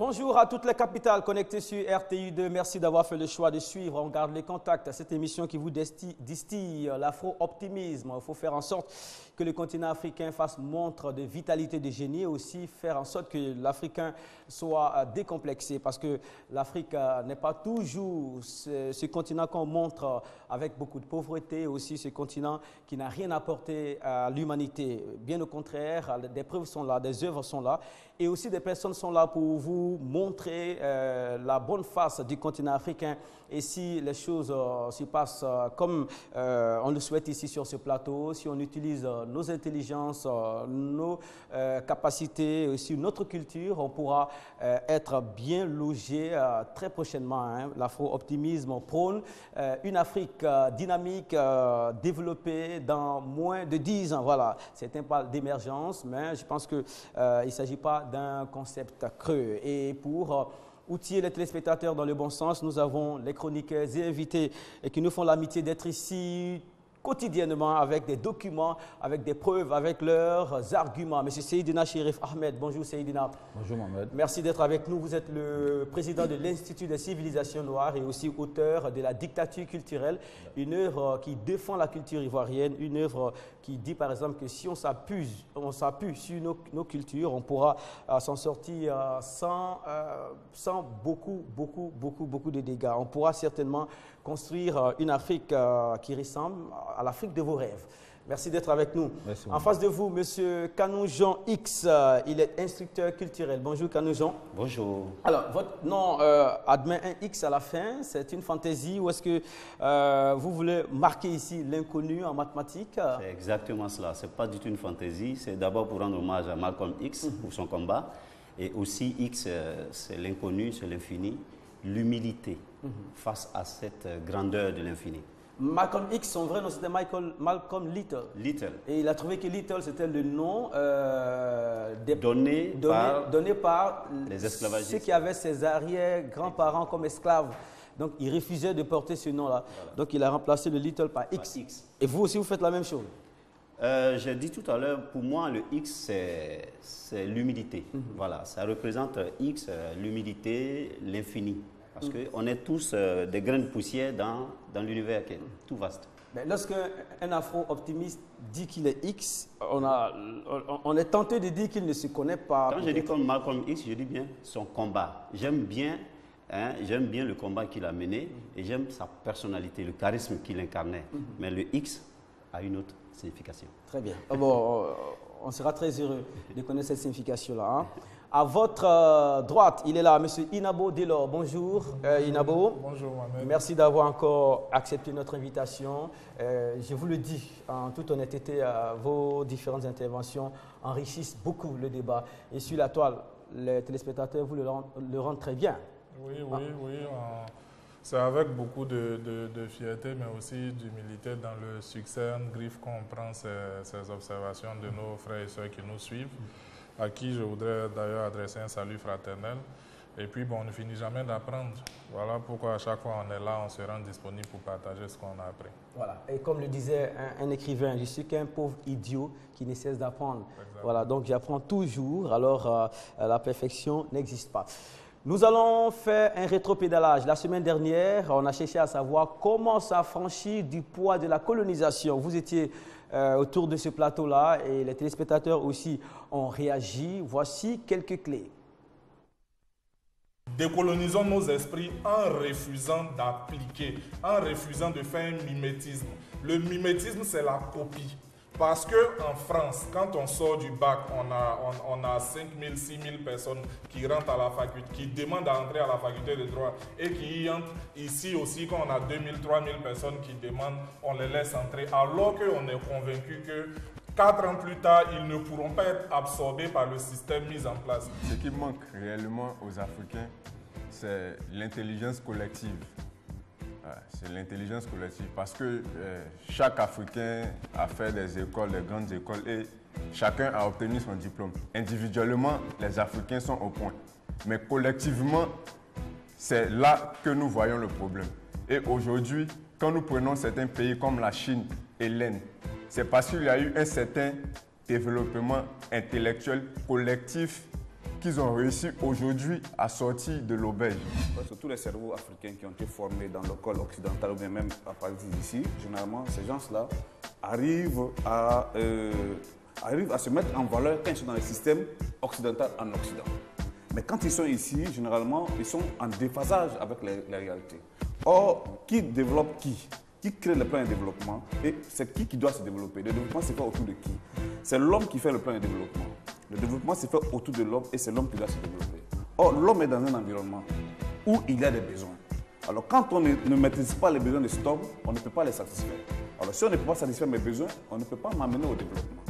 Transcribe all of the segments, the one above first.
bonjour à toutes les capitales connectées sur RTI2. Merci d'avoir fait le choix de suivre. On garde les contacts à cette émission qui vous distille l'afro-optimisme. Il faut faire en sorte que le continent africain fasse montre de vitalité, de génie et aussi faire en sorte que l'Africain soit décomplexé parce que l'Afrique n'est pas toujours ce continent qu'on montre avec beaucoup de pauvreté, aussi ce continent qui n'a rien apporté à l'humanité. Bien au contraire, des preuves sont là, des œuvres sont là et aussi des personnes sont là pour vous montrer la bonne face du continent africain. Et si les choses se passent comme on le souhaite ici sur ce plateau, si on utilise nos intelligences, nos capacités, aussi notre culture, on pourra être bien logé très prochainement. Hein. L'afro-optimisme prône une Afrique dynamique, développée dans moins de 10 ans. Voilà, certains parlent d'émergence, mais je pense qu'il ne s'agit pas d'un concept creux. Et pour outiller les téléspectateurs dans le bon sens, nous avons les chroniqueurs et invités qui nous font l'amitié d'être ici quotidiennement avec des documents, avec des preuves, avec leurs arguments. Monsieur Seydina Chérif Ahmed, bonjour Seydina. Bonjour Mohamed. Merci d'être avec nous. Vous êtes le président de l'Institut des civilisations noires et aussi auteur de La dictature culturelle, une œuvre qui défend la culture ivoirienne, une œuvre qui dit par exemple que si on s'appuie sur nos cultures, on pourra s'en sortir sans beaucoup de dégâts. On pourra certainement construire une Afrique qui ressemble à l'Afrique de vos rêves. Merci d'être avec nous. Merci, en face de vous, M. Kanoujan X, il est instructeur culturel. Bonjour Kanoujan. Bonjour. Alors, votre nom admet un X à la fin, c'est une fantaisie ou est-ce que vous voulez marquer ici l'inconnu en mathématiques? C'est exactement cela, ce n'est pas du tout une fantaisie, c'est d'abord pour rendre hommage à Malcolm X pour son combat et aussi X, c'est l'inconnu, c'est l'infini, l'humilité face à cette grandeur de l'infini. Malcolm X, son vrai nom c'était Malcolm Little. Little. Et il a trouvé que Little c'était le nom donné par les esclavagistes. Ceux qui avaient ses arrière-grands-parents comme esclaves. Donc il refusait de porter ce nom-là. Voilà. Donc il a remplacé le Little par X. Et vous aussi vous faites la même chose? J'ai dit tout à l'heure, pour moi le X c'est l'humilité. Voilà, ça représente X, l'humilité, l'infini. Parce qu'on est tous des grains de poussière dans l'univers qui est tout vaste. Mais lorsque un afro-optimiste dit qu'il est X, on est tenté de dire qu'il ne se connaît pas. Quand je dis comme Malcolm X, je dis bien son combat. J'aime bien le combat qu'il a mené et j'aime sa personnalité, le charisme qu'il incarnait. Mais le X a une autre signification. Très bien. Bon, on sera très heureux de connaître cette signification-là. Hein. À votre droite, il est là, M. Inabo Delors. Bonjour, Inabo. Bonjour, Mohamed. Merci d'avoir encore accepté notre invitation. Je vous le dis, en toute honnêteté, vos différentes interventions enrichissent beaucoup le débat. Et sur la toile, les téléspectateurs vous le rendent très bien. Oui. C'est avec beaucoup de fierté, mais aussi d'humilité dans le succès en griffe qu'on prend ces observations de nos frères et sœurs qui nous suivent, à qui je voudrais d'ailleurs adresser un salut fraternel. Et puis, bon, on ne finit jamais d'apprendre. Voilà pourquoi à chaque fois on est là, on se rend disponible pour partager ce qu'on a appris. Voilà. Et comme le disait un écrivain, je suis qu'un pauvre idiot qui ne cesse d'apprendre. Voilà, donc j'apprends toujours, alors la perfection n'existe pas. Nous allons faire un rétropédalage. La semaine dernière, on a cherché à savoir comment s'affranchir du poids de la colonisation. Vous étiez autour de ce plateau-là et les téléspectateurs aussi ont réagi. Voici quelques clés. Décolonisons nos esprits en refusant d'appliquer, en refusant de faire un mimétisme. Le mimétisme, c'est la copie. Parce qu'en France, quand on sort du bac, on a 5 000, 6 000 personnes qui rentrent à la faculté, qui demandent à entrer à la faculté de droit et qui y entrent. Ici aussi, quand on a 2 000, 3 000 personnes qui demandent, on les laisse entrer. Alors qu'on est convaincu que 4 ans plus tard, ils ne pourront pas être absorbés par le système mis en place. Ce qui manque réellement aux Africains, c'est l'intelligence collective. C'est l'intelligence collective parce que chaque Africain a fait des écoles, des grandes écoles et chacun a obtenu son diplôme. Individuellement, les Africains sont au point. Mais collectivement, c'est là que nous voyons le problème. Et aujourd'hui, quand nous prenons certains pays comme la Chine et l'Inde, c'est parce qu'il y a eu un certain développement intellectuel collectif qu'ils ont réussi aujourd'hui à sortir de l'auberge. Parce que tous les cerveaux africains qui ont été formés dans l'école occidentale ou bien même à partir d'ici, généralement, ces gens-là arrivent à se mettre en valeur quand ils sont dans le système occidental en Occident. Mais quand ils sont ici, généralement, ils sont en déphasage avec les réalités. Or, qui développe qui? Qui crée le plan de développement? Et c'est qui doit se développer? Le développement se fait autour de qui? C'est l'homme qui fait le plan de développement. Le développement se fait autour de l'homme et c'est l'homme qui doit se développer. Or, l'homme est dans un environnement où il y a des besoins. Alors, quand on ne maîtrise pas les besoins de cet homme, on ne peut pas les satisfaire. Alors, si on ne peut pas satisfaire mes besoins, on ne peut pas m'amener au développement.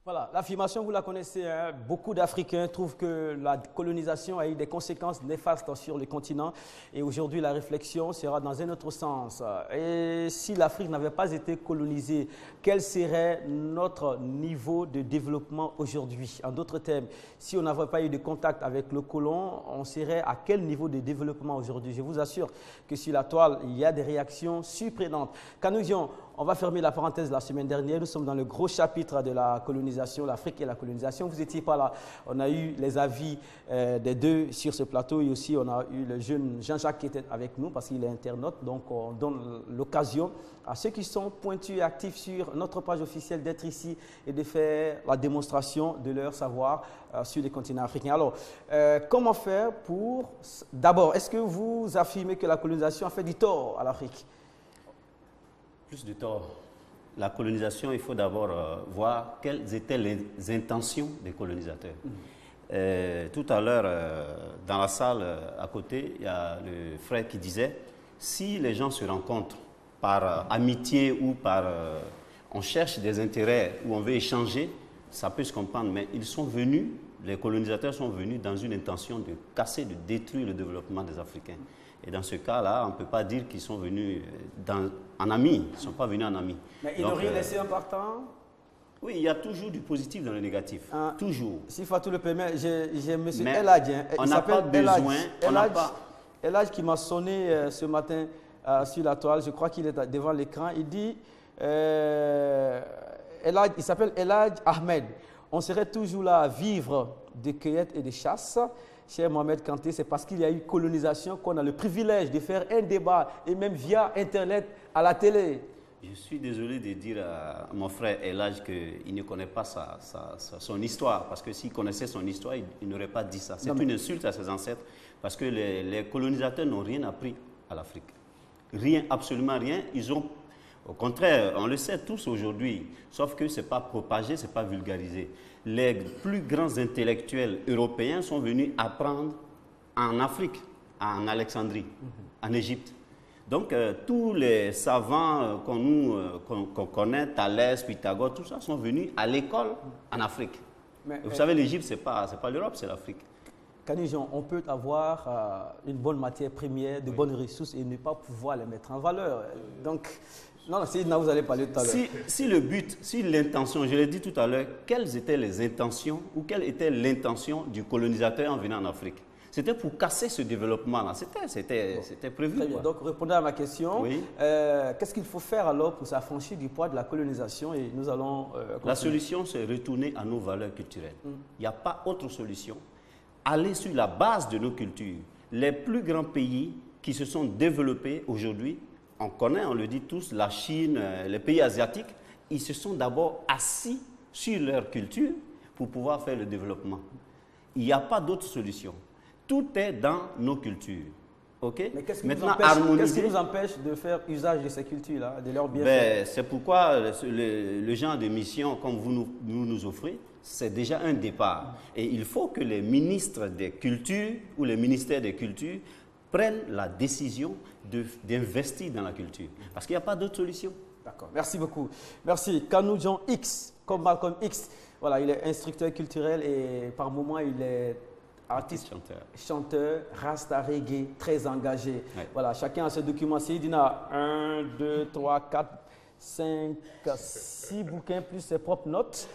Voilà, l'affirmation, vous la connaissez, hein? Beaucoup d'Africains trouvent que la colonisation a eu des conséquences néfastes sur le continent et aujourd'hui la réflexion sera dans un autre sens. Et si l'Afrique n'avait pas été colonisée, quel serait notre niveau de développement aujourd'hui? En d'autres termes, si on n'avait pas eu de contact avec le colon, on serait à quel niveau de développement aujourd'hui? Je vous assure que sur la toile, il y a des réactions surprenantes. Kanouzion, on va fermer la parenthèse la semaine dernière. Nous sommes dans le gros chapitre de la colonisation, l'Afrique et la colonisation. Vous n'étiez pas là. On a eu les avis des deux sur ce plateau et aussi on a eu le jeune Jean-Jacques qui était avec nous parce qu'il est internaute. Donc on donne l'occasion à ceux qui sont pointus et actifs sur notre page officielle d'être ici et de faire la démonstration de leur savoir sur les continents africains. Alors, comment faire pour... D'abord, est-ce que vous affirmez que la colonisation a fait du tort à l'Afrique? Plus de tort. La colonisation, il faut d'abord voir quelles étaient les intentions des colonisateurs. Tout à l'heure, dans la salle à côté, il y a le frère qui disait, si les gens se rencontrent par amitié ou par... on cherche des intérêts ou on veut échanger, ça peut se comprendre, mais ils sont venus, les colonisateurs sont venus dans une intention de casser, de détruire le développement des Africains. Et dans ce cas-là, on ne peut pas dire qu'ils sont venus en amis. Ils ne sont pas venus en amis. Mais ils n'ont rien laissé en partant? Oui, il y a toujours du positif dans le négatif. Toujours. Si Fatou le permet, j'ai M. Eladj. On n'a pas besoin... Eladj qui m'a sonné ce matin sur la toile, je crois qu'il est devant l'écran. Il dit, il s'appelle Eladj Ahmed. On serait toujours là à vivre de cueillette et de chasse. Cher Mohamed Kanté, c'est parce qu'il y a eu colonisation qu'on a le privilège de faire un débat et même via Internet à la télé. Je suis désolé de dire à mon frère Eladj qu'il ne connaît pas son histoire. Parce que s'il connaissait son histoire, il n'aurait pas dit ça. C'est une insulte à ses ancêtres. Parce que les colonisateurs n'ont rien appris à l'Afrique. Rien, absolument rien. Ils ont, au contraire, on le sait tous aujourd'hui, sauf que ce n'est pas propagé, ce n'est pas vulgarisé. Les plus grands intellectuels européens sont venus apprendre en Afrique, en Alexandrie, en Égypte. Donc, tous les savants qu'on connaît, Thalès, Pythagore, tout ça, sont venus à l'école en Afrique. Vous savez, l'Égypte, ce n'est pas l'Europe, c'est l'Afrique. Kanouzion, on peut avoir une bonne matière première, de bonnes ressources et ne pas pouvoir les mettre en valeur. Donc, non, vous allez parler tout à l'heure. Si le but, si l'intention, je l'ai dit tout à l'heure, quelles étaient les intentions ou quelle était l'intention du colonisateur en venant en Afrique? C'était pour casser ce développement-là. C'était prévu. Très bien. Donc, répondez à ma question. Oui. Qu'est-ce qu'il faut faire alors pour s'affranchir du poids de la colonisation? Et nous allons la solution, c'est retourner à nos valeurs culturelles. Il n'y a pas autre solution. Aller sur la base de nos cultures. Les plus grands pays qui se sont développés aujourd'hui, on connaît, on le dit tous, la Chine, les pays asiatiques, ils se sont d'abord assis sur leur culture pour pouvoir faire le développement. Il n'y a pas d'autre solution. Tout est dans nos cultures. Okay? Mais qu'est-ce qui nous empêche de faire usage de ces cultures-là, de leurs bienfaits? C'est pourquoi le genre de mission, comme vous nous offrez, c'est déjà un départ. Et il faut que les ministres des cultures ou les ministères des cultures prennent la décision d'investir dans la culture. Parce qu'il n'y a pas d'autre solution. D'accord, merci beaucoup. Merci. Kanouzion X, comme Malcolm X. Voilà, il est instructeur culturel et par moments il est artiste, chanteur, rasta reggae, très engagé. Ouais. Voilà, chacun a ses documents. Seydina, 1, 2, 3, 4, 5, 6 bouquins plus ses propres notes.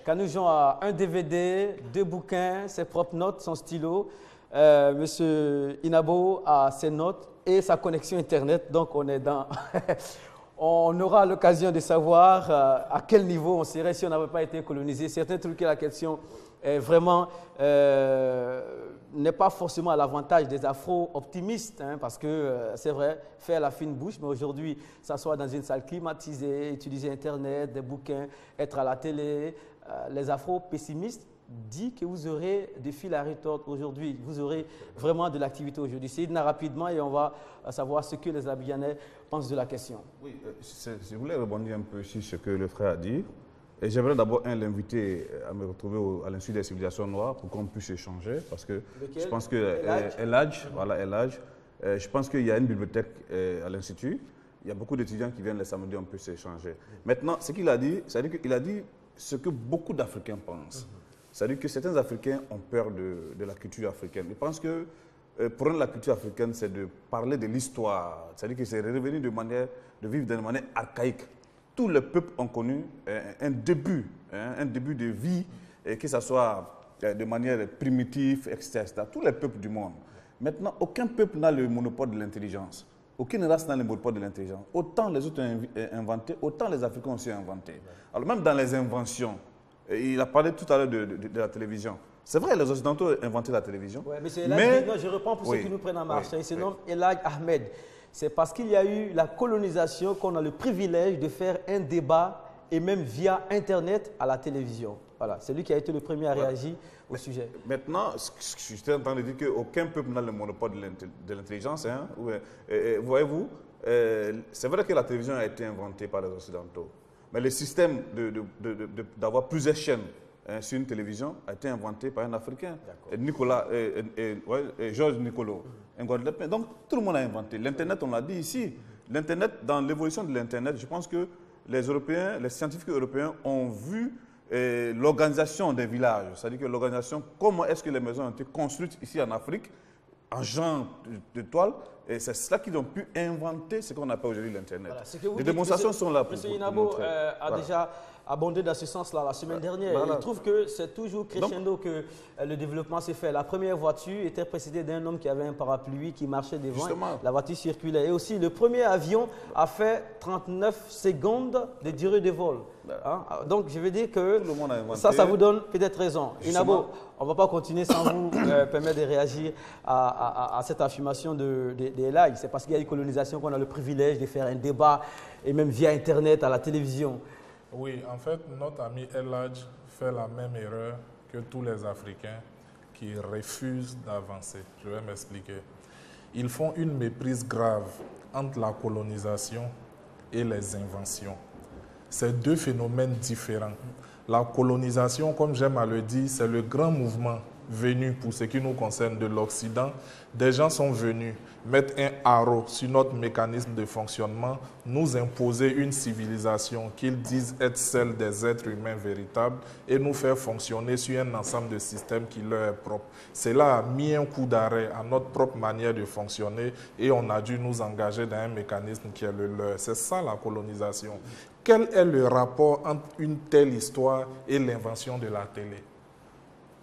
Kanouzion a un DVD, 2 bouquins, ses propres notes, son stylo. Monsieur Inabo a ses notes et sa connexion Internet. Donc, on est dans, On aura l'occasion de savoir à quel niveau on serait si on n'avait pas été colonisé. Certains trouvent que la question est vraiment n'est pas forcément à l'avantage des afro-optimistes, hein, parce que c'est vrai, faire la fine bouche, mais aujourd'hui, s'asseoir dans une salle climatisée, utiliser Internet, des bouquins, être à la télé, les afro-pessimistes disent que vous aurez des fils à retordre aujourd'hui, vous aurez vraiment de l'activité aujourd'hui. C'est rapidement et on va savoir ce que les Abidjanais pensent de la question. Oui, je voulais rebondir un peu sur ce que le frère a dit. Et j'aimerais d'abord l'inviter à me retrouver à l'Institut des civilisations noires pour qu'on puisse échanger. Parce que je pense que Eladj, voilà, Eladj, je pense qu'il y a une bibliothèque à l'Institut. Il y a beaucoup d'étudiants qui viennent les samedis, on peut s'échanger. Maintenant, ce qu'il a dit, c'est-à-dire qu'il a dit ce que beaucoup d'Africains pensent. C'est-à-dire que certains Africains ont peur de la culture africaine. Ils pensent que pour eux, la culture africaine, c'est de parler de l'histoire. C'est-à-dire que c'est revenir de vivre d'une manière archaïque. Tous les peuples ont connu un début de vie, que ce soit de manière primitive, etc. Tous les peuples du monde. Maintenant, aucun peuple n'a le monopole de l'intelligence. Aucune race n'a le monopole de l'intelligence. Autant les autres ont inventé, autant les Africains ont aussi inventé. Alors même dans les inventions, il a parlé tout à l'heure de la télévision. C'est vrai, les Occidentaux ont inventé la télévision. Ouais, mais je reprends pour ceux qui nous prennent en marche. Il se nomme Eladj Ahmed. C'est parce qu'il y a eu la colonisation qu'on a le privilège de faire un débat et même via Internet à la télévision. Voilà, c'est lui qui a été le premier à réagir au sujet. Maintenant, je suis en train de dire qu'aucun peuple n'a le monopole de l'intelligence. Hein, voyez-vous, c'est vrai que la télévision a été inventée par les Occidentaux, mais le système d'avoir plusieurs chaînes sur une télévision a été inventé par un Africain, Georges Nicolo. Donc, tout le monde a inventé. L'Internet, on l'a dit ici. L'Internet, dans l'évolution de l'Internet, je pense que les Européens, les scientifiques européens ont vu l'organisation des villages. C'est-à-dire que l'organisation, comment est-ce que les maisons ont été construites ici en Afrique, en genre de toile. Et c'est cela qu'ils ont pu inventer ce qu'on appelle aujourd'hui l'Internet. Voilà, les démonstrations sont là pour M. Inabo a déjà abondé dans ce sens-là la semaine dernière. Il trouve que c'est toujours crescendo que le développement s'est fait. La première voiture était précédée d'un homme qui avait un parapluie qui marchait devant. La voiture circulait. Et aussi, le premier avion a fait 39 secondes de durée de vol. Hein? Donc, je veux dire que ça vous donne peut-être raison. Inabo, on ne va pas continuer sans vous permettre de réagir à cette affirmation de Eladj. C'est parce qu'il y a une colonisation qu'on a le privilège de faire un débat et même via Internet, à la télévision. Oui, en fait, notre ami Eladj fait la même erreur que tous les Africains qui refusent d'avancer. Je vais m'expliquer. Ils font une méprise grave entre la colonisation et les inventions. C'est deux phénomènes différents. La colonisation, comme j'aime à le dire, c'est le grand mouvement venu, pour ce qui nous concerne, de l'Occident. Des gens sont venus mettre un haro sur notre mécanisme de fonctionnement, nous imposer une civilisation qu'ils disent être celle des êtres humains véritables et nous faire fonctionner sur un ensemble de systèmes qui leur est propre. Cela a mis un coup d'arrêt à notre propre manière de fonctionner et on a dû nous engager dans un mécanisme qui est le leur. C'est ça la colonisation. Quel est le rapport entre une telle histoire et l'invention de la télé ?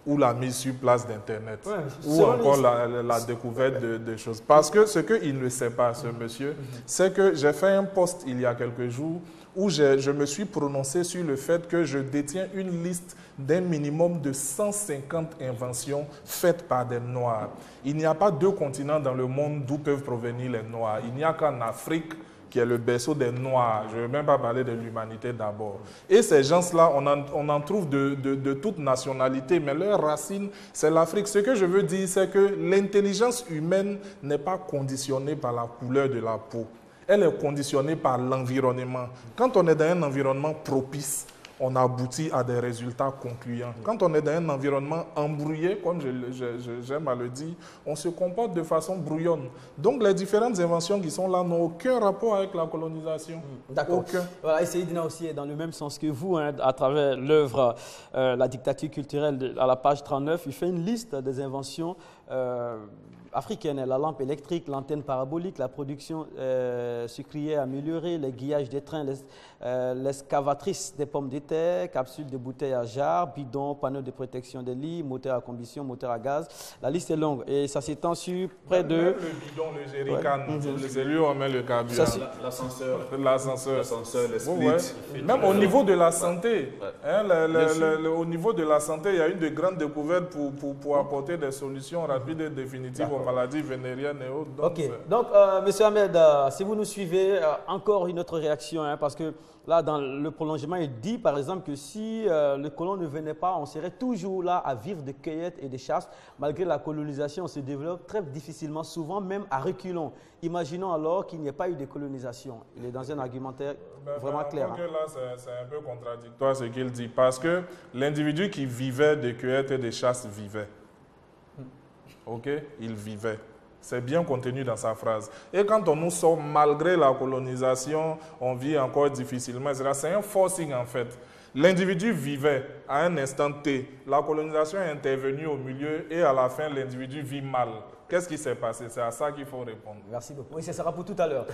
Ou la mise sur place d'Internet, ou encore la découverte de choses. Parce que ce qu'il ne sait pas, ce monsieur, c'est que j'ai fait un post il y a quelques jours où je me suis prononcé sur le fait que je détiens une liste d'un minimum de 150 inventions faites par des Noirs. Il n'y a pas deux continents dans le monde d'où peuvent provenir les Noirs. Il n'y a qu'en Afrique, qui est le berceau des Noirs. Je ne veux même pas parler de l'humanité d'abord. Et ces gens-là, on en trouve de toute nationalité, mais leur racine, c'est l'Afrique. Ce que je veux dire, c'est que l'intelligence humaine n'est pas conditionnée par la couleur de la peau. Elle est conditionnée par l'environnement. Quand on est dans un environnement propice, on aboutit à des résultats concluants. Quand on est dans un environnement embrouillé, comme j'aime à le dire, on se comporte de façon brouillonne. Donc les différentes inventions qui sont là n'ont aucun rapport avec la colonisation. D'accord. Aucun. Voilà, et Seydina aussi est dans le même sens que vous, hein, à travers l'œuvre La dictature culturelle, à la page 39, il fait une liste des inventions africaine, la lampe électrique, l'antenne parabolique, la production sucrière améliorée, les guillages des trains, l'excavatrice des pommes de terre, alimentaire, capsules de bouteilles à jarre, bidons, panneaux de protection des lits, moteurs à combustion, moteurs à gaz. La liste est longue et ça s'étend sur près de... Même le bidon, le jerrycan, c'est lui où on met le carburant. L'ascenseur, les splits. Ouais. Même au niveau de la santé, hein, au niveau de la santé, il y a eu de grandes découvertes pour apporter des solutions rapides et définitives aux maladies vénériennes et autres. Donc, donc Monsieur Ahmed, si vous nous suivez, encore une autre réaction, hein, parce que là, dans le prolongement, il dit par exemple que si le colon ne venait pas, on serait toujours là à vivre de cueillettes et de chasses. Malgré la colonisation, on se développe très difficilement, souvent même à reculons. Imaginons alors qu'il n'y ait pas eu de colonisation. Il est dans un argumentaire vraiment clair. Hein. Là, c'est un peu contradictoire ce qu'il dit, parce que l'individu qui vivait de cueillettes et de chasses vivait. Ok, il vivait. C'est bien contenu dans sa phrase. Et quand on nous sort, malgré la colonisation, on vit encore difficilement. C'est un forcing en fait. L'individu vivait à un instant T. La colonisation est intervenue au milieu et à la fin, l'individu vit mal. Qu'est-ce qui s'est passé? C'est à ça qu'il faut répondre. Merci beaucoup. Oui, ce sera pour tout à l'heure.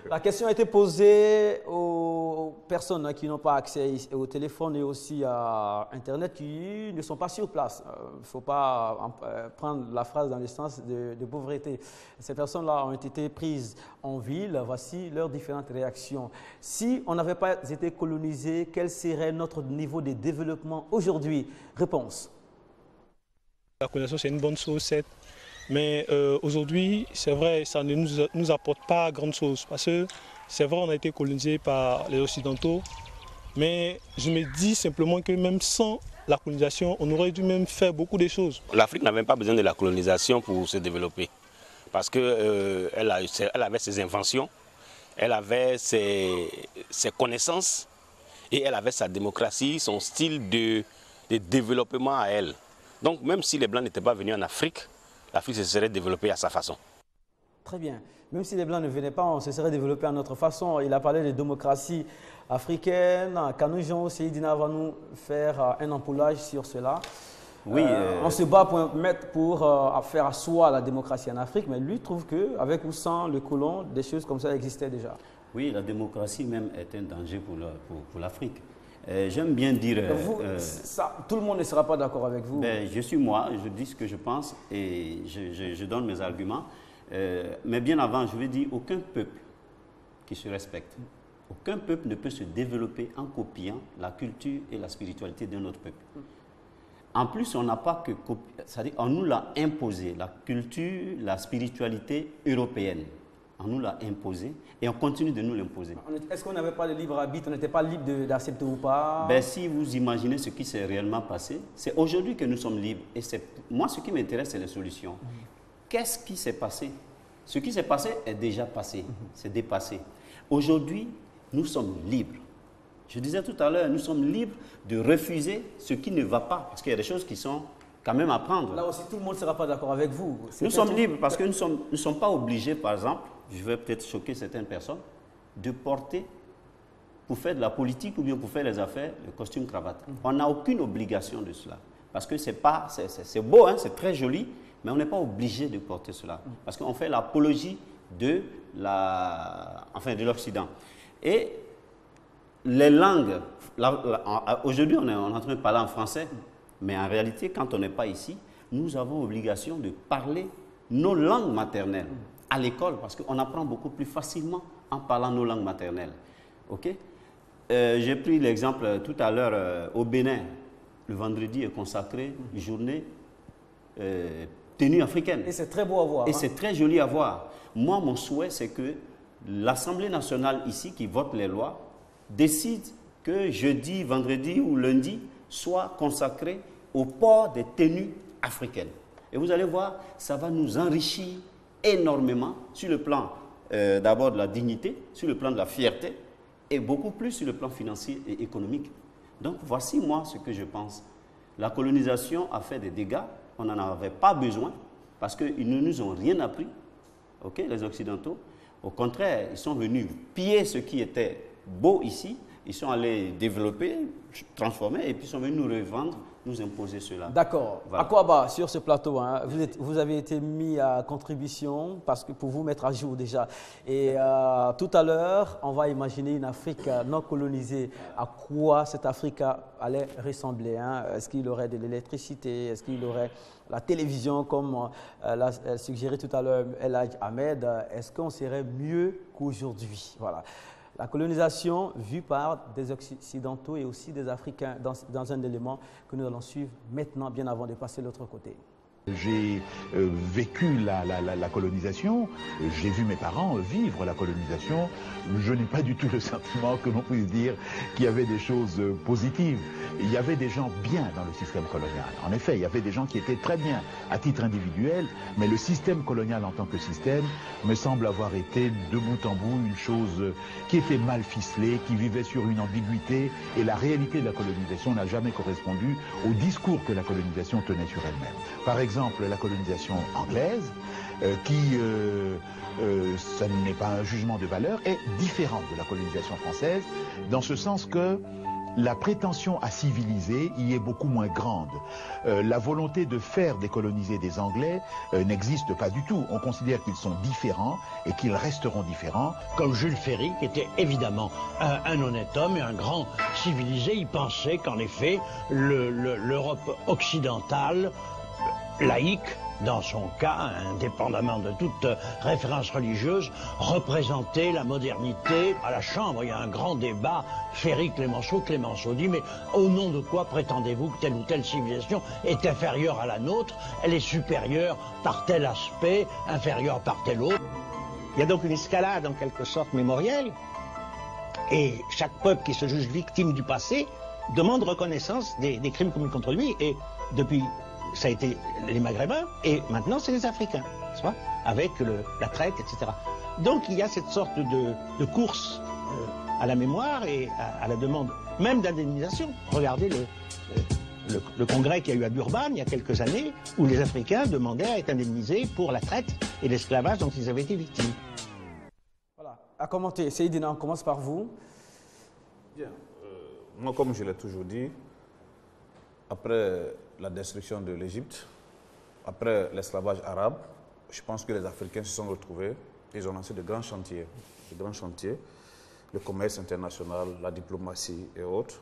La question a été posée aux personnes qui n'ont pas accès au téléphone et aussi à Internet qui ne sont pas sur place. Il ne faut pas prendre la phrase dans le sens de pauvreté. Ces personnes-là ont été prises en ville. Voici leurs différentes réactions. Si on n'avait pas été colonisé, quel serait notre niveau de développement aujourd'hui? Réponse. La colonisation, c'est une bonne chose, certes. Mais aujourd'hui, c'est vrai, ça ne nous apporte pas grand chose. Parce que c'est vrai, on a été colonisé par les Occidentaux. Mais je me dis simplement que même sans la colonisation, on aurait dû même faire beaucoup de choses. L'Afrique n'avait pas besoin de la colonisation pour se développer. Parce qu'elle avait ses inventions, elle avait ses connaissances et elle avait sa démocratie, son style de développement à elle. Donc même si les Blancs n'étaient pas venus en Afrique, l'Afrique se serait développée à sa façon. Très bien. Même si les Blancs ne venaient pas, on se serait développé à notre façon. Il a parlé de démocratie africaine. Kanoujon Seydina va nous faire un ampoulage sur cela. Oui, on se bat pour faire asseoir la démocratie en Afrique, mais lui trouve qu'avec ou sans le colon, des choses comme ça existaient déjà. Oui, la démocratie même est un danger pour l'Afrique. J'aime bien dire... tout le monde ne sera pas d'accord avec vous. Je suis moi, je dis ce que je pense et je donne mes arguments. Mais bien avant, je veux dire, aucun peuple qui se respecte, aucun peuple ne peut se développer en copiant la culture et la spiritualité d'un autre peuple. En plus, on n'a pas que copier, c'est-à-dire on nous l'a imposé, la culture, la spiritualité européenne. On nous l'a imposé et on continue de nous l'imposer. Est-ce qu'on n'avait pas de libre arbitre? On n'était pas libre d'accepter ou pas? Si vous imaginez ce qui s'est réellement passé, c'est aujourd'hui que nous sommes libres. Et moi, ce qui m'intéresse, c'est les solutions. Qu'est-ce qui s'est passé? Ce qui s'est passé est déjà passé, c'est dépassé. Aujourd'hui, nous sommes libres. Je disais tout à l'heure, nous sommes libres de refuser ce qui ne va pas, parce qu'il y a des choses qui sont quand même à prendre. Là aussi, tout le monde ne sera pas d'accord avec vous. Nous sommes libres parce que nous ne sommes pas obligés, par exemple, je vais peut-être choquer certaines personnes, de porter, pour faire de la politique ou bien pour faire les affaires, le costume cravate. On n'a aucune obligation de cela. Parce que c'est beau, hein, c'est très joli, mais on n'est pas obligé de porter cela. Parce qu'on fait l'apologie de l'Occident. Et les langues, aujourd'hui on est en train de parler en français, mais en réalité, quand on n'est pas ici, nous avons obligation de parler nos langues maternelles à l'école, parce qu'on apprend beaucoup plus facilement en parlant nos langues maternelles. Okay? J'ai pris l'exemple tout à l'heure au Bénin. Le vendredi est consacré une journée tenue africaine. Et c'est très beau à voir. Et c'est très joli à voir. Moi, mon souhait, c'est que l'Assemblée nationale ici, qui vote les lois, décide que jeudi, vendredi ou lundi soit consacré au port des tenues africaines. Et vous allez voir, ça va nous enrichir énormément sur le plan d'abord de la dignité, sur le plan de la fierté et beaucoup plus sur le plan financier et économique. Donc voici moi ce que je pense. La colonisation a fait des dégâts, on n'en avait pas besoin parce qu'ils ne nous ont rien appris, okay, les Occidentaux. Au contraire, ils sont venus piller ce qui était beau ici, ils sont allés développer, transformer et puis ils sont venus nous revendre nous imposer cela. D'accord. Voilà. Akwaba, sur ce plateau, hein, vous avez été mis à contribution parce que pour vous mettre à jour déjà. Et tout à l'heure, on va imaginer une Afrique non colonisée. À quoi cette Afrique allait ressembler, hein? Est-ce qu'il y aurait de l'électricité? Est-ce qu'il y aurait la télévision, comme l'a suggéré tout à l'heure El Hadj Ahmed? Est-ce qu'on serait mieux qu'aujourd'hui? Voilà. La colonisation vue par des Occidentaux et aussi des Africains dans un élément que nous allons suivre maintenant, bien avant de passer de l'autre côté. J'ai vécu la colonisation, j'ai vu mes parents vivre la colonisation. Je n'ai pas du tout le sentiment que l'on puisse dire qu'il y avait des choses positives. Il y avait des gens bien dans le système colonial. En effet, il y avait des gens qui étaient très bien à titre individuel, mais le système colonial en tant que système me semble avoir été de bout en bout une chose qui était mal ficelée, qui vivait sur une ambiguïté, et la réalité de la colonisation n'a jamais correspondu au discours que la colonisation tenait sur elle-même. Par exemple, la colonisation anglaise, ça n'est pas un jugement de valeur, est différente de la colonisation française, dans ce sens que la prétention à civiliser y est beaucoup moins grande. La volonté de faire décoloniser des Anglais n'existe pas du tout. On considère qu'ils sont différents et qu'ils resteront différents. Comme Jules Ferry, qui était évidemment un honnête homme et un grand civilisé, il pensait qu'en effet, l'Europe occidentale, laïque, dans son cas, indépendamment de toute référence religieuse, représentait la modernité. À la Chambre, il y a un grand débat. Ferry-Clémenceau dit, mais au nom de quoi prétendez-vous que telle ou telle civilisation est inférieure à la nôtre? Elle est supérieure par tel aspect, inférieure par tel autre. Il y a donc une escalade en quelque sorte mémorielle, et chaque peuple qui se juge victime du passé demande reconnaissance des crimes commis contre lui, et depuis ça a été les Maghrébins, et maintenant c'est les Africains, avec la traite, etc. Donc il y a cette sorte de course à la mémoire et à la demande même d'indemnisation. Regardez le congrès qu'il y a eu à Durban il y a quelques années, où les Africains demandaient à être indemnisés pour la traite et l'esclavage dont ils avaient été victimes. Voilà, à commenter. Seydina, on commence par vous. Bien, moi comme je l'ai toujours dit, après la destruction de l'Égypte, après l'esclavage arabe, je pense que les Africains se sont retrouvés, ils ont lancé de grands chantiers, le commerce international, la diplomatie et autres,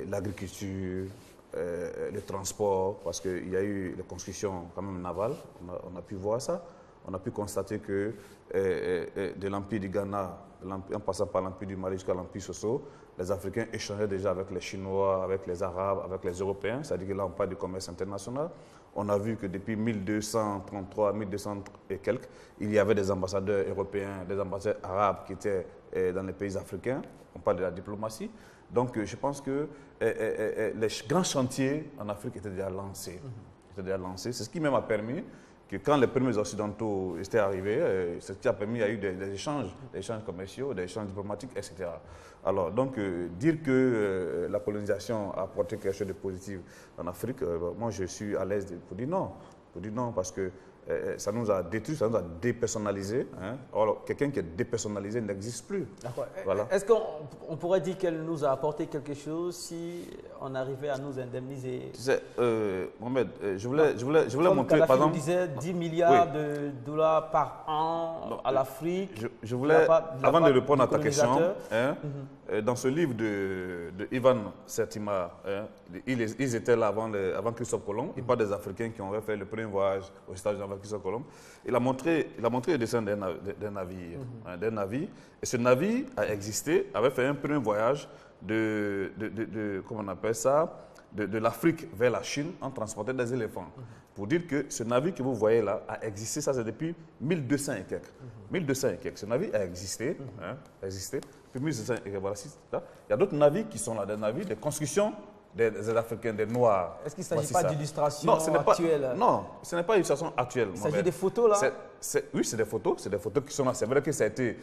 l'agriculture, le transport, parce qu'il y a eu les constructions quand même navales, on a pu voir ça, on a pu constater que de l'Empire du Ghana, en passant par l'Empire du Mali jusqu'à l'Empire Soso, les Africains échangeaient déjà avec les Chinois, avec les Arabes, avec les Européens, c'est-à-dire que là on parle du commerce international. On a vu que depuis 1233, 1200 et quelques, il y avait des ambassadeurs européens, des ambassadeurs arabes qui étaient dans les pays africains. On parle de la diplomatie. Donc je pense que les grands chantiers en Afrique étaient déjà lancés. C'est ce qui même a permis que quand les premiers Occidentaux étaient arrivés, ce qui a permis, il y a eu des échanges commerciaux, des échanges diplomatiques, etc. Alors, donc, dire que la colonisation a apporté quelque chose de positif en Afrique, moi, je suis à l'aise pour dire non. Parce que ça nous a détruit, ça nous a dépersonnalisé. Hein. Or, quelqu'un qui est dépersonnalisé n'existe plus. Voilà. Est-ce qu'on pourrait dire qu'elle nous a apporté quelque chose si on arrivait à nous indemniser? Tu sais, Mohamed, je voulais montrer, par exemple... disait 10 milliards de dollars par an à l'Afrique. Je voulais, avant de répondre à ta question, dans ce livre de Ivan Sertima, ils étaient là avant Christophe Colomb. Il parle des Africains qui ont fait le premier voyage aux États-Unis avec Christophe Colomb. Il a montré le dessin d'un navire. Et ce navire a existé, avait fait un premier voyage comment on appelle ça, de l'Afrique vers la Chine en transportant des éléphants. Pour dire que ce navire que vous voyez là a existé, ça c'est depuis 1200 et quelques. 1200 et quelques. Ce navire a existé, depuis 1200 et quelques. Voilà, il y a d'autres navires qui sont là, des navires de construction des Africains, des Noirs. Est-ce qu'il ne s'agit pas d'illustration actuelle? Non, ce n'est pas une illustration actuelle. Il s'agit des photos là? Oui, c'est des photos qui sont là. C'est vrai que ça a été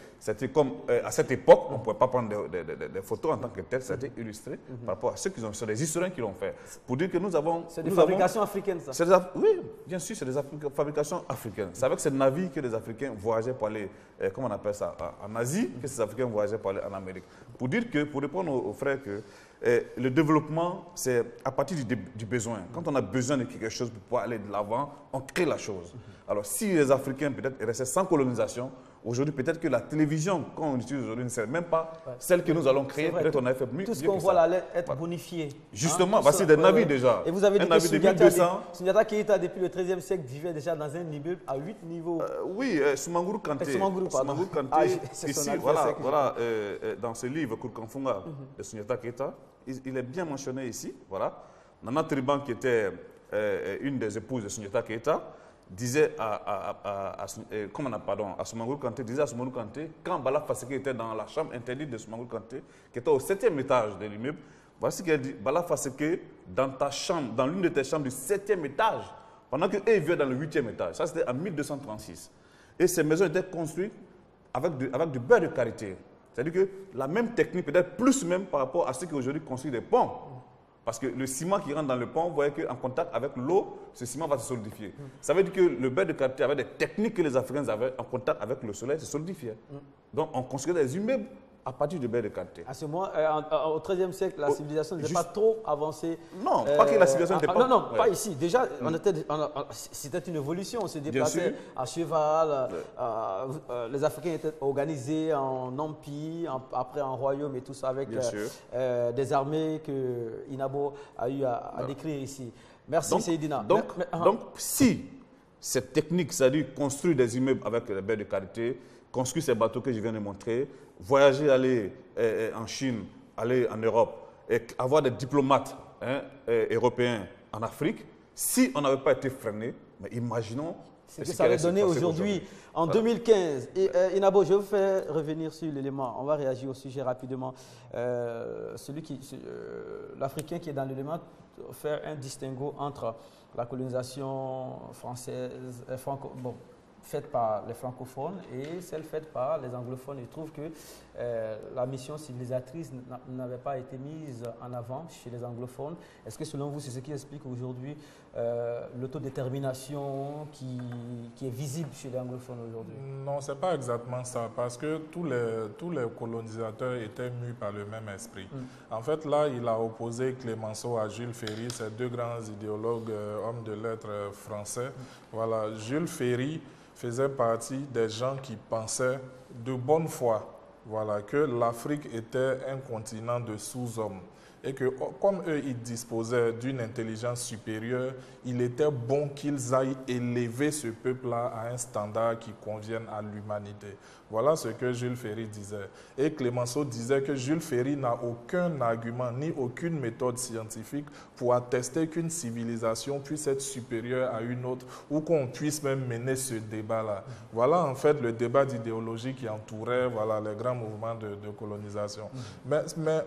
comme à cette époque, on ne pouvait pas prendre des photos en tant que telles, ça a été illustré par rapport à ceux qui ont, c'est des historiens qui l'ont fait. Pour dire que nous avons... C'est des fabrications africaines, ça? Oui, bien sûr, c'est des fabrications africaines. C'est avec ces navires que les Africains voyageaient pour aller, comment on appelle ça, en Asie, que ces Africains voyageaient pour aller en Amérique. Pour dire que, pour répondre aux frères que le développement, c'est à partir du besoin. Quand on a besoin de quelque chose pour pouvoir aller de l'avant, on crée la chose. Alors, si les Africains peut-être restaient sans colonisation, aujourd'hui, peut-être que la télévision qu'on utilise aujourd'hui ne serait même pas celle que nous allons créer. Peut-être qu'on avait fait mieux. Tout ce qu'on voit là allait être bonifié. Justement, voici des navires déjà. Et vous avez dit que Sundiata Keïta, depuis le XIIIe siècle, vivait déjà dans un immeuble à 8 niveaux. Oui, Soumangourou Kanté. Soumangourou Kanté, ici, voilà, dans ce livre, Kourkanfunga, de Sundiata Keïta, il est bien mentionné ici. Voilà. Nana Triban, qui était une des épouses de Sundiata Keïta, disait à Soumangourou Kanté, quand Bala Faseke était dans la chambre interdite de Soumangourou Kanté, qui était au 7e étage de l'immeuble, voici qu'il a dit, Bala Faseke, dans ta chambre, dans l'une de tes chambres du 7e étage, pendant qu'eux vivaient dans le 8e étage. Ça, c'était en 1236. Et ces maisons étaient construites avec du beurre de karité. C'est-à-dire que la même technique, peut-être plus même par rapport à ceux qui aujourd'hui construisent des ponts. Parce que le ciment qui rentre dans le pont, vous voyez qu'en contact avec l'eau, ce ciment va se solidifier. Ça veut dire que le beurre de karité avait des techniques que les Africains avaient en contact avec le soleil, se solidifiait. Donc on construisait des immeubles à partir du beurre de karité. À ce moment, au XIIIe siècle, la civilisation n'était pas trop avancée. Non, pas que la civilisation n'était pas... Non, pas ici. Déjà, c'était une évolution. On se déplaçait à cheval. Les Africains étaient organisés en empire, après en royaume et tout ça, avec des armées que Inabo a eu à décrire ici. Merci, Seydina. Donc, si cette technique, c'est-à-dire construire des immeubles avec les beurre de karité, construire ces bateaux que je viens de montrer, voyager, aller en Chine, aller en Europe, et avoir des diplomates européens en Afrique, si on n'avait pas été freiné, mais imaginons ce que ça allait donner aujourd'hui, en 2015. Et Inabo, je vais vous faire revenir sur l'élément. On va réagir au sujet rapidement. L'Africain qui est dans l'élément, faire un distinguo entre la colonisation française, faite par les francophones et celle faite par les anglophones. Je trouve que la mission civilisatrice n'avait pas été mise en avant chez les anglophones. Est-ce que selon vous, c'est ce qui explique aujourd'hui l'autodétermination qui est visible chez les anglophones aujourd'hui? Non, ce n'est pas exactement ça, parce que tous les colonisateurs étaient mus par le même esprit. En fait, là, il a opposé Clémenceau à Jules Ferry, ces deux grands idéologues, hommes de lettres français. Voilà, Jules Ferry faisait partie des gens qui pensaient de bonne foi, voilà, que l'Afrique était un continent de sous-hommes et que comme eux, ils disposaient d'une intelligence supérieure, il était bon qu'ils aillent élever ce peuple-là à un standard qui convienne à l'humanité. Voilà ce que Jules Ferry disait. Et Clémenceau disait que Jules Ferry n'a aucun argument ni aucune méthode scientifique pour attester qu'une civilisation puisse être supérieure à une autre ou qu'on puisse même mener ce débat-là. Voilà en fait le débat d'idéologie qui entourait les grands mouvements de colonisation. Mais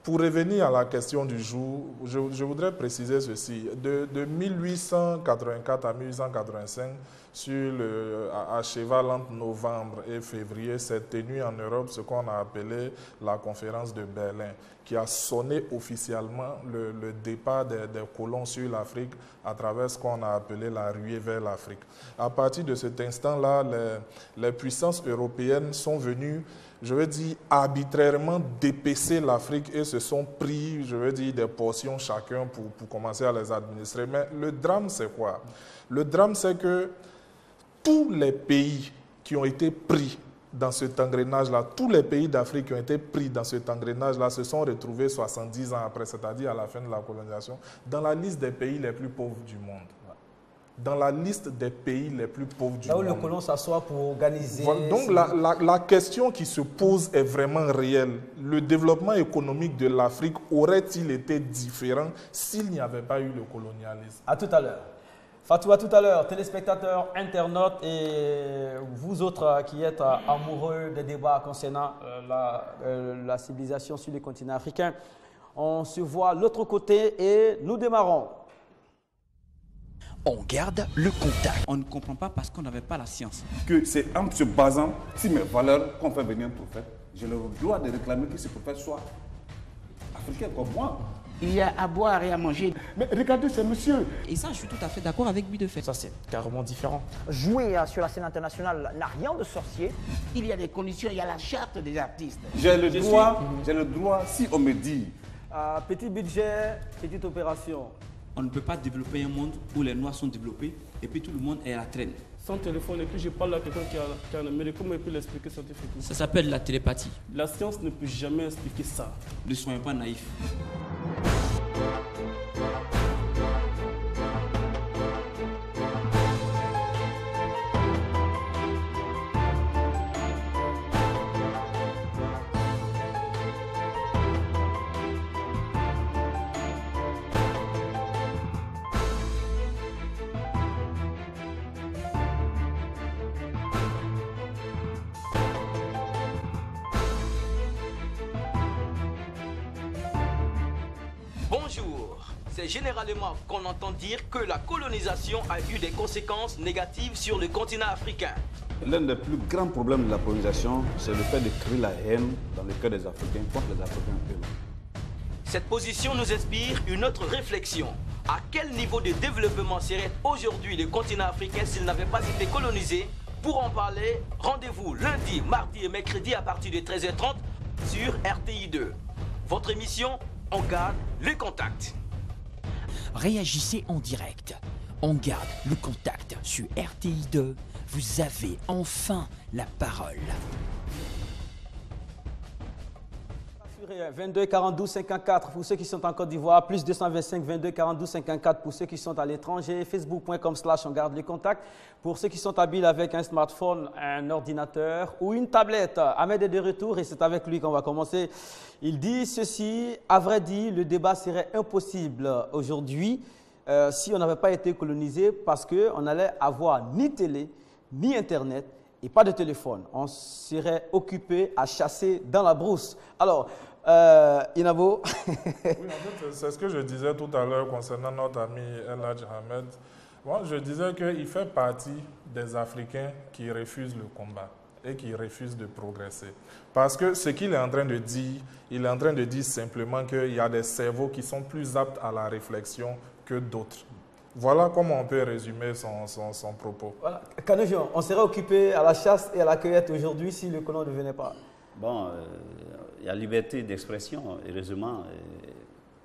pour revenir à la question du jour, je voudrais préciser ceci. De 1884 à 1885, à cheval entre novembre et février, s'est tenu en Europe ce qu'on a appelé la conférence de Berlin, qui a sonné officiellement le départ des colons sur l'Afrique à travers ce qu'on a appelé la ruée vers l'Afrique. À partir de cet instant-là, les puissances européennes sont venues, je veux dire, arbitrairement dépecer l'Afrique et se sont pris, je veux dire, des portions chacun pour commencer à les administrer. Mais le drame, c'est quoi? Le drame, c'est que tous les pays qui ont été pris dans cet engrenage-là, tous les pays d'Afrique qui ont été pris dans cet engrenage-là se sont retrouvés 70 ans après, c'est-à-dire à la fin de la colonisation, dans la liste des pays les plus pauvres du monde. Dans la liste des pays les plus pauvres du monde. Là où le colon s'assoit pour organiser... Voilà, donc la question qui se pose est vraiment réelle. Le développement économique de l'Afrique aurait-il été différent s'il n'y avait pas eu le colonialisme? À tout à l'heure. Fatou, à tout à l'heure, téléspectateurs, internautes et vous autres qui êtes amoureux des débats concernant la civilisation sur les continents africains. On se voit de l'autre côté et nous démarrons. On garde le contact. On ne comprend pas parce qu'on n'avait pas la science. Que c'est en se basant sur mes valeurs qu'on fait venir un prophète. J'ai le droit de réclamer que ce prophète soit africain comme moi. Il y a à boire et à manger. Mais regardez, c'est monsieur. Et ça, je suis tout à fait d'accord avec lui de fait. Ça, c'est carrément différent. Jouer sur la scène internationale n'a rien de sorcier. Il y a des conditions, il y a la charte des artistes. J'ai le droit, si on me dit, Petit budget, petite opération. On ne peut pas développer un monde où les Noirs sont développés et puis tout le monde est à la traîne. Sans téléphone et puis je parle à quelqu'un qui a un Amérique, comment il peut l'expliquer scientifiquement? Ça s'appelle la télépathie. La science ne peut jamais expliquer ça. Ne soyons pas naïfs. Bonjour. C'est généralement qu'on entend dire que la colonisation a eu des conséquences négatives sur le continent africain. L'un des plus grands problèmes de la colonisation, c'est le fait de créer la haine dans le cœur des Africains contre les Africains eux-mêmes. Cette position nous inspire une autre réflexion. À quel niveau de développement serait aujourd'hui le continent africain s'il n'avait pas été colonisé? Pour en parler, rendez-vous lundi, mardi et mercredi à partir de 13h30 sur RTI2. Votre émission, on garde le contact. Réagissez en direct. On garde le contact sur RTI2. Vous avez enfin la parole. 22 42 54 pour ceux qui sont en Côte d'Ivoire, plus 225 22 42 54 pour ceux qui sont à l'étranger, facebook.com/on garde les contacts. Pour ceux qui sont habiles avec un smartphone, un ordinateur ou une tablette. Ahmed est de retour et c'est avec lui qu'on va commencer. Il dit ceci: à vrai dire, le débat serait impossible aujourd'hui si on n'avait pas été colonisé parce qu'on n'allait avoir ni télé, ni internet et pas de téléphone. On serait occupé à chasser dans la brousse. Alors, Inabo. Oui, en fait, c'est ce que je disais tout à l'heure concernant notre ami El Hadj Ahmed. Moi, je disais qu'il fait partie des Africains qui refusent le combat et qui refusent de progresser. Parce que ce qu'il est en train de dire, il est en train de dire simplement qu'il y a des cerveaux qui sont plus aptes à la réflexion que d'autres. Voilà comment on peut résumer son propos. Voilà. Kanojo, on serait occupé à la chasse et à la cueillette aujourd'hui si le colon ne venait pas. Bon, il y a liberté d'expression, heureusement,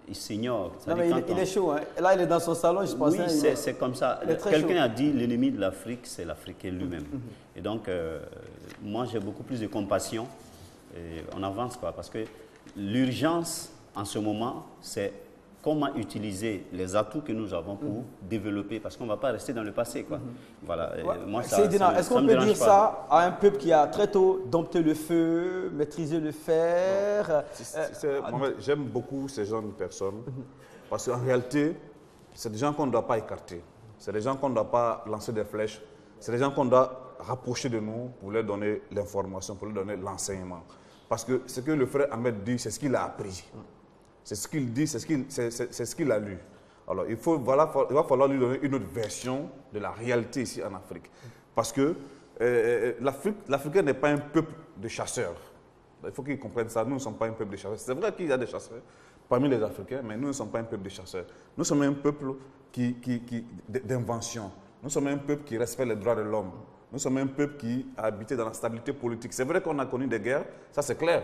il s'ignore. Non, mais il est chaud, hein. Là, il est dans son salon, je pense. Oui, c'est comme ça. Quelqu'un a dit l'ennemi de l'Afrique, c'est l'Africain lui-même. Et donc, moi, j'ai beaucoup plus de compassion. Et on avance, quoi, parce que l'urgence, en ce moment, c'est comment utiliser les atouts que nous avons pour développer, parce qu'on ne va pas rester dans le passé, quoi. Voilà. Moi, est-ce qu'on peut dire ça à un peuple qui a très tôt dompté le feu, maîtrisé le fer? J'aime beaucoup ces genre de personnes, parce qu'en réalité, c'est des gens qu'on ne doit pas écarter. C'est des gens qu'on ne doit pas lancer des flèches. C'est des gens qu'on doit rapprocher de nous pour leur donner l'information, pour leur donner l'enseignement. Parce que ce que le frère Ahmed dit, c'est ce qu'il a appris. C'est ce qu'il dit, c'est ce qu'il a lu. Alors, il va falloir lui donner une autre version de la réalité ici en Afrique. Parce que l'Africain n'est pas un peuple de chasseurs. Il faut qu'ils comprennent ça. Nous ne sommes pas un peuple de chasseurs. C'est vrai qu'il y a des chasseurs parmi les Africains, mais nous ne sommes pas un peuple de chasseurs. Nous sommes un peuple d'invention. Nous sommes un peuple qui respecte les droits de l'homme. Nous sommes un peuple qui a habité dans la stabilité politique. C'est vrai qu'on a connu des guerres, ça c'est clair.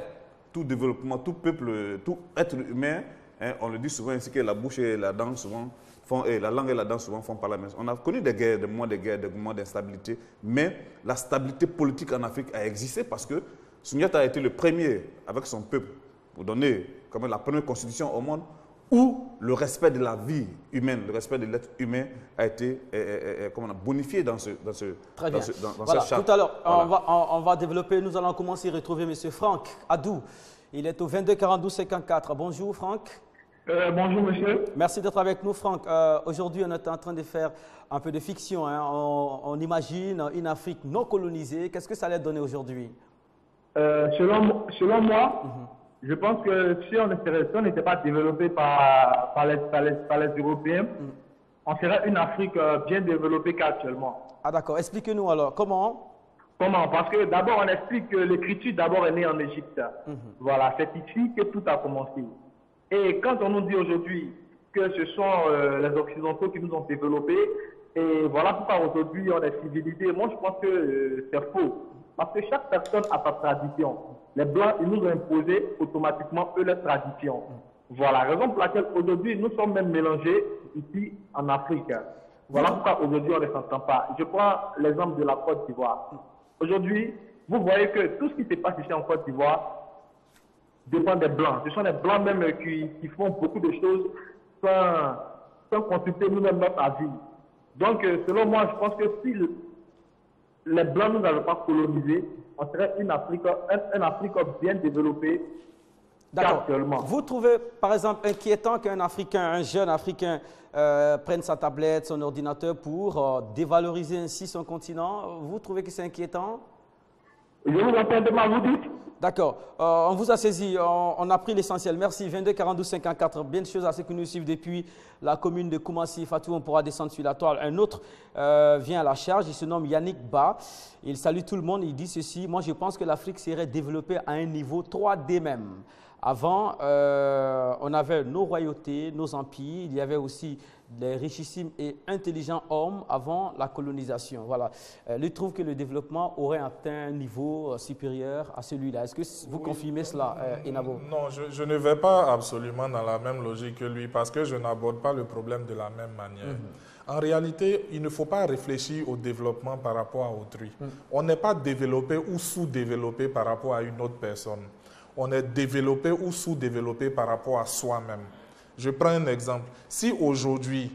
Tout développement, tout peuple, tout être humain, hein, on le dit souvent ainsi que la bouche et la dent souvent font, et la langue et la dent souvent font par la même. On a connu des guerres, des moments d'instabilité, mais la stabilité politique en Afrique a existé parce que Sundiata a été le premier avec son peuple pour donner comme la première constitution au monde où le respect de la vie humaine, le respect de l'être humain a été bonifié dans cette charte. Tout à l'heure, on va développer, nous allons commencer à retrouver M. Franck Adou. Il est au 22 42 54. Bonjour Franck. Bonjour monsieur. Merci d'être avec nous Franck. Aujourd'hui, on est en train de faire un peu de fiction. Hein. On imagine une Afrique non colonisée. Qu'est-ce que ça allait donner aujourd'hui? Selon moi, je pense que si on n'était pas développé par les Européens, on serait une Afrique bien développée qu'actuellement. Ah d'accord, expliquez-nous alors, comment? Comment? Parce que d'abord on explique que l'écriture d'abord est née en Égypte. Voilà, c'est ici que tout a commencé. Et quand on nous dit aujourd'hui que ce sont les Occidentaux qui nous ont développés, et voilà pourquoi aujourd'hui on est civilisé, moi je pense que c'est faux. Parce que chaque personne a sa tradition. Les Blancs, ils nous ont imposé automatiquement eux leur tradition. Voilà, raison pour laquelle aujourd'hui nous sommes même mélangés ici en Afrique. Voilà pourquoi aujourd'hui on ne s'entend pas. Je prends l'exemple de la Côte d'Ivoire. Aujourd'hui, vous voyez que tout ce qui se passe ici en Côte d'Ivoire dépend des Blancs. Ce sont les Blancs même qui font beaucoup de choses sans consulter nous-mêmes notre avis. Donc, selon moi, je pense que si les Blancs nous n'avaient pas colonisé, on serait une Afrique bien développée. D'accord. Vous trouvez, par exemple, inquiétant qu'un Africain, un jeune Africain, prenne sa tablette, son ordinateur pour dévaloriser ainsi son continent? Vous trouvez que c'est inquiétant? Je vous entends demain, vous dites. D'accord. On vous a saisi, on a pris l'essentiel. Merci. 22 42 54. Bien de choses à ceux qui nous suivent depuis la commune de Koumassi. Fatou, on pourra descendre sur la toile. Un autre vient à la charge. Il se nomme Yannick Ba. Il salue tout le monde. Il dit ceci. Moi, je pense que l'Afrique serait développée à un niveau 3D même. Avant, on avait nos royautés, nos empires. Il y avait aussi des richissimes et intelligents hommes avant la colonisation. Voilà. Lui trouve que le développement aurait atteint un niveau supérieur à celui-là. Est-ce que vous confirmez cela, Enabo? Non, je ne vais pas absolument dans la même logique que lui parce que je n'aborde pas le problème de la même manière. En réalité, il ne faut pas réfléchir au développement par rapport à autrui. On n'est pas développé ou sous-développé par rapport à une autre personne. On est développé ou sous-développé par rapport à soi-même. Je prends un exemple. Si aujourd'hui,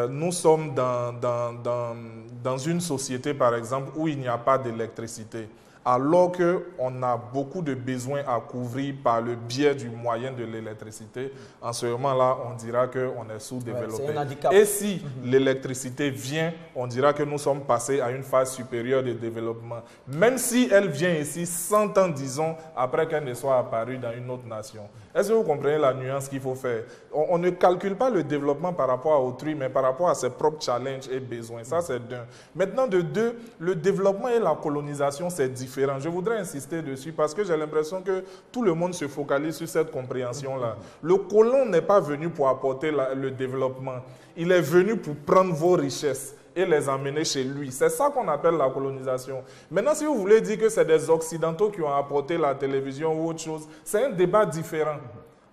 nous sommes dans une société, par exemple, où il n'y a pas d'électricité, alors qu'on a beaucoup de besoins à couvrir par le biais du moyen de l'électricité, en ce moment-là, on dira qu'on est sous-développé. Et si l'électricité vient, on dira que nous sommes passés à une phase supérieure de développement. Même si elle vient ici 100 ans, disons, après qu'elle ne soit apparue dans une autre nation. Est-ce que vous comprenez la nuance qu'il faut faire? On ne calcule pas le développement par rapport à autrui, mais par rapport à ses propres challenges et besoins. Ça, c'est d'un. Maintenant, de deux, le développement et la colonisation, c'est différent. Je voudrais insister dessus parce que j'ai l'impression que tout le monde se focalise sur cette compréhension-là. Le colon n'est pas venu pour apporter le développement. Il est venu pour prendre vos richesses et les emmener chez lui. C'est ça qu'on appelle la colonisation. Maintenant, si vous voulez dire que c'est des Occidentaux qui ont apporté la télévision ou autre chose, c'est un débat différent.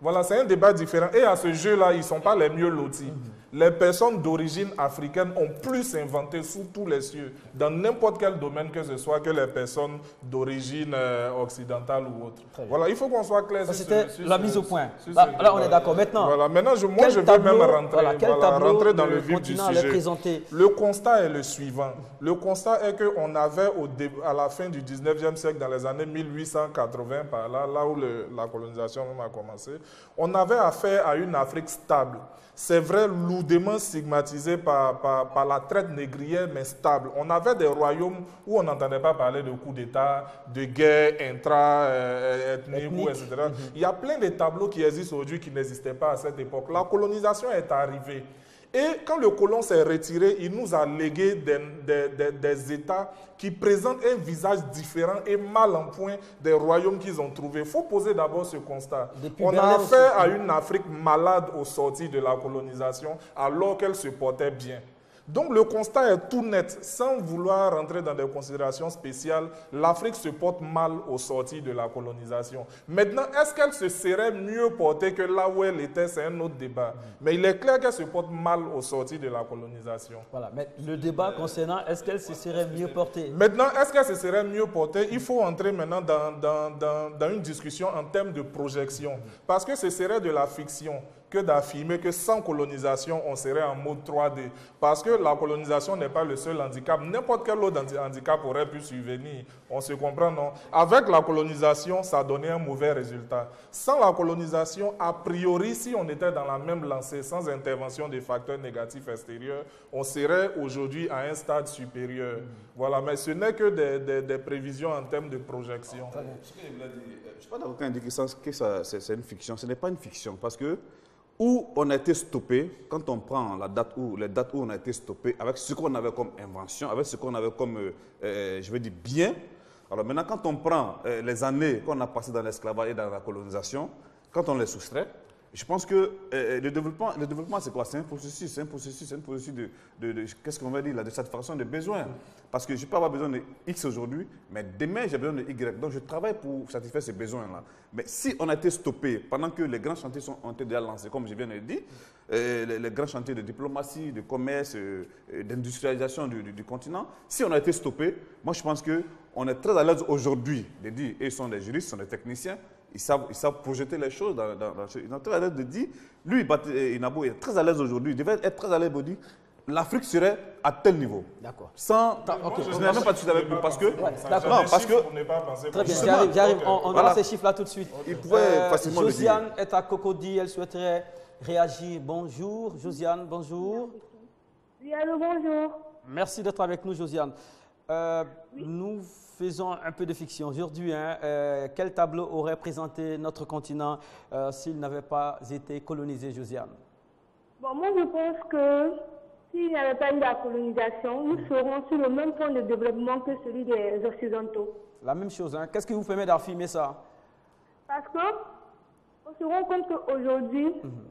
Voilà, c'est un débat différent. Et à ce jeu-là, ils ne sont pas les mieux lotis. Les personnes d'origine africaine ont plus inventé sous tous les cieux, dans n'importe quel domaine que ce soit, que les personnes d'origine occidentale ou autre. Voilà, il faut qu'on soit clair. C'était la mise au point. Là, on est d'accord. Maintenant, voilà, maintenant moi, je veux même rentrer dans le vif du sujet. Le constat est le suivant. Le constat est qu'on avait, à la fin du 19e siècle, dans les années 1880, par là où la colonisation même a commencé, on avait affaire à une Afrique stable. C'est vrai, lourdement stigmatisé par la traite négrière, mais stable. On avait des royaumes où on n'entendait pas parler de coups d'État, de guerre intra-ethnique, etc. Il y a plein de tableaux qui existent aujourd'hui qui n'existaient pas à cette époque. La colonisation est arrivée. Et quand le colon s'est retiré, il nous a légué des États qui présentent un visage différent et mal en point des royaumes qu'ils ont trouvés. Il faut poser d'abord ce constat. On a affaire à une Afrique malade au sortir de la colonisation alors qu'elle se portait bien. Donc le constat est tout net. Sans vouloir rentrer dans des considérations spéciales, l'Afrique se porte mal au sortir de la colonisation. Maintenant, est-ce qu'elle se serait mieux portée que là où elle était? C'est un autre débat. Mais il est clair qu'elle se porte mal au sortir de la colonisation. Voilà, mais le débat concernant est-ce qu'elle se serait mieux portée? Maintenant, est-ce qu'elle se serait mieux portée? Il faut entrer maintenant dans une discussion en termes de projection. Parce que ce serait de la fiction que d'affirmer que sans colonisation, on serait en mode 3D. Parce que la colonisation n'est pas le seul handicap. N'importe quel autre handicap aurait pu survenir. On se comprend, non? Avec la colonisation, ça donnait un mauvais résultat. Sans la colonisation, a priori, si on était dans la même lancée, sans intervention des facteurs négatifs extérieurs, on serait aujourd'hui à un stade supérieur. Voilà, mais ce n'est que des prévisions en termes de projection. Ce que je voulais dire, je ne suis pas d'accord quand on dit que c'est une fiction. Ce n'est pas une fiction, parce que où on a été stoppé, quand on prend les dates où on a été stoppé, avec ce qu'on avait comme invention, avec ce qu'on avait comme, je veux dire, bien. Alors maintenant, quand on prend les années qu'on a passées dans l'esclavage et dans la colonisation, quand on les soustrait, Je pense que le développement c'est quoi? C'est un processus de qu'est-ce qu'on va dire là, de satisfaction des besoins. Parce que je peux avoir besoin de X aujourd'hui, mais demain j'ai besoin de Y. Donc je travaille pour satisfaire ces besoins-là. Mais si on a été stoppé pendant que les grands chantiers ont été déjà lancés, comme je viens de le dire, les grands chantiers de diplomatie, de commerce, d'industrialisation du continent, si on a été stoppé, moi je pense qu'on est très à l'aise aujourd'hui de dire, et ils sont des juristes, ils sont des techniciens, ils savent projeter les choses. Ils sont très à l'aise de dire, lui, Inabo est très à l'aise aujourd'hui, il devait être très à l'aise de dire, l'Afrique serait à tel niveau. D'accord. Sans. Je n'ai même pas discuté avec lui parce que. Non, parce que. Très bien, j'arrive. On aura ces chiffres-là tout de suite. Il pourrait facilement le dire. Josiane est à Cocody, elle souhaiterait réagir. Bonjour, Josiane, bonjour. Oui, allô, bonjour. Merci d'être avec nous, Josiane. Nous faisons un peu de fiction aujourd'hui. Quel tableau aurait présenté notre continent s'il n'avait pas été colonisé, Josiane? Bon, moi, je pense que s'il n'y avait pas eu la colonisation, nous serons sur le même point de développement que celui des Occidentaux. La même chose, hein? Qu'est-ce qui vous permet d'affirmer ça? Parce qu'on se rend compte qu'aujourd'hui,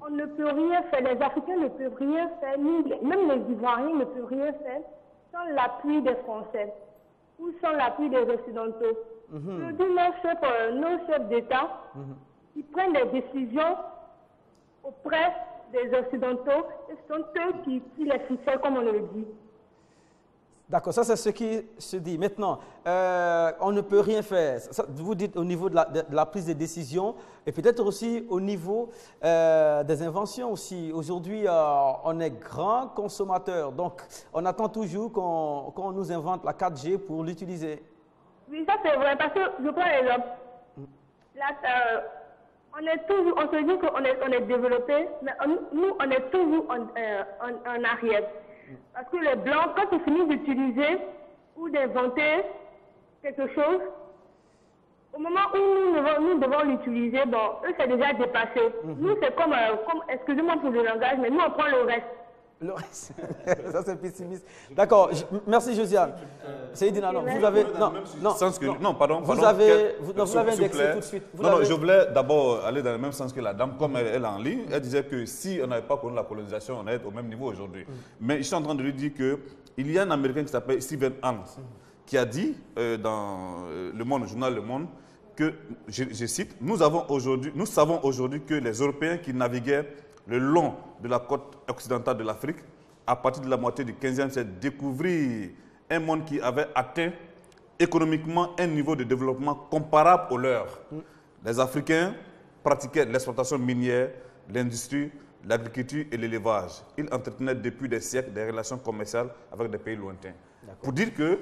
on ne peut rien faire, les Africains ne peuvent rien faire, même les Ivoiriens ne peuvent rien faire sans l'appui des Français ou sans l'appui des Occidentaux. Aujourd'hui, nos chefs d'État, ils prennent des décisions auprès des Occidentaux, et ce sont eux qui tirent les ficelles, comme on le dit. D'accord, ça c'est ce qui se dit. Maintenant, on ne peut rien faire. Ça, vous dites au niveau de la prise de décision et peut-être aussi au niveau des inventions aussi. Aujourd'hui, on est grand consommateur, donc on attend toujours qu'on nous invente la 4G pour l'utiliser. Oui, ça c'est vrai, parce que je prends l'exemple. On se dit qu'on est développé, mais nous, on est toujours en arrière. Parce que les Blancs, quand ils finissent d'utiliser ou d'inventer quelque chose, au moment où nous devons l'utiliser, bon, eux, c'est déjà dépassé. Nous, c'est comme excusez-moi pour le langage, mais nous, on prend le reste. Le reste, ça c'est pessimiste. D'accord, merci Josiane. Seydina, non, vous avez... Non, pardon. Vous avez indexé tout de suite. Non, je voulais d'abord aller dans le même sens que la dame, comme elle est en ligne. Elle disait que si on n'avait pas connu la colonisation, on est au même niveau aujourd'hui. Mais je suis en train de lui dire qu'il y a un Américain qui s'appelle Stephen Hans, qui a dit dans le journal Le Monde, que, je cite, nous savons aujourd'hui que les Européens qui naviguaient le long de la côte occidentale de l'Afrique, à partir de la moitié du 15e siècle, découvrir un monde qui avait atteint économiquement un niveau de développement comparable au leur. Les Africains pratiquaient l'exploitation minière, l'industrie, l'agriculture et l'élevage. Ils entretenaient depuis des siècles des relations commerciales avec des pays lointains. Pour dire que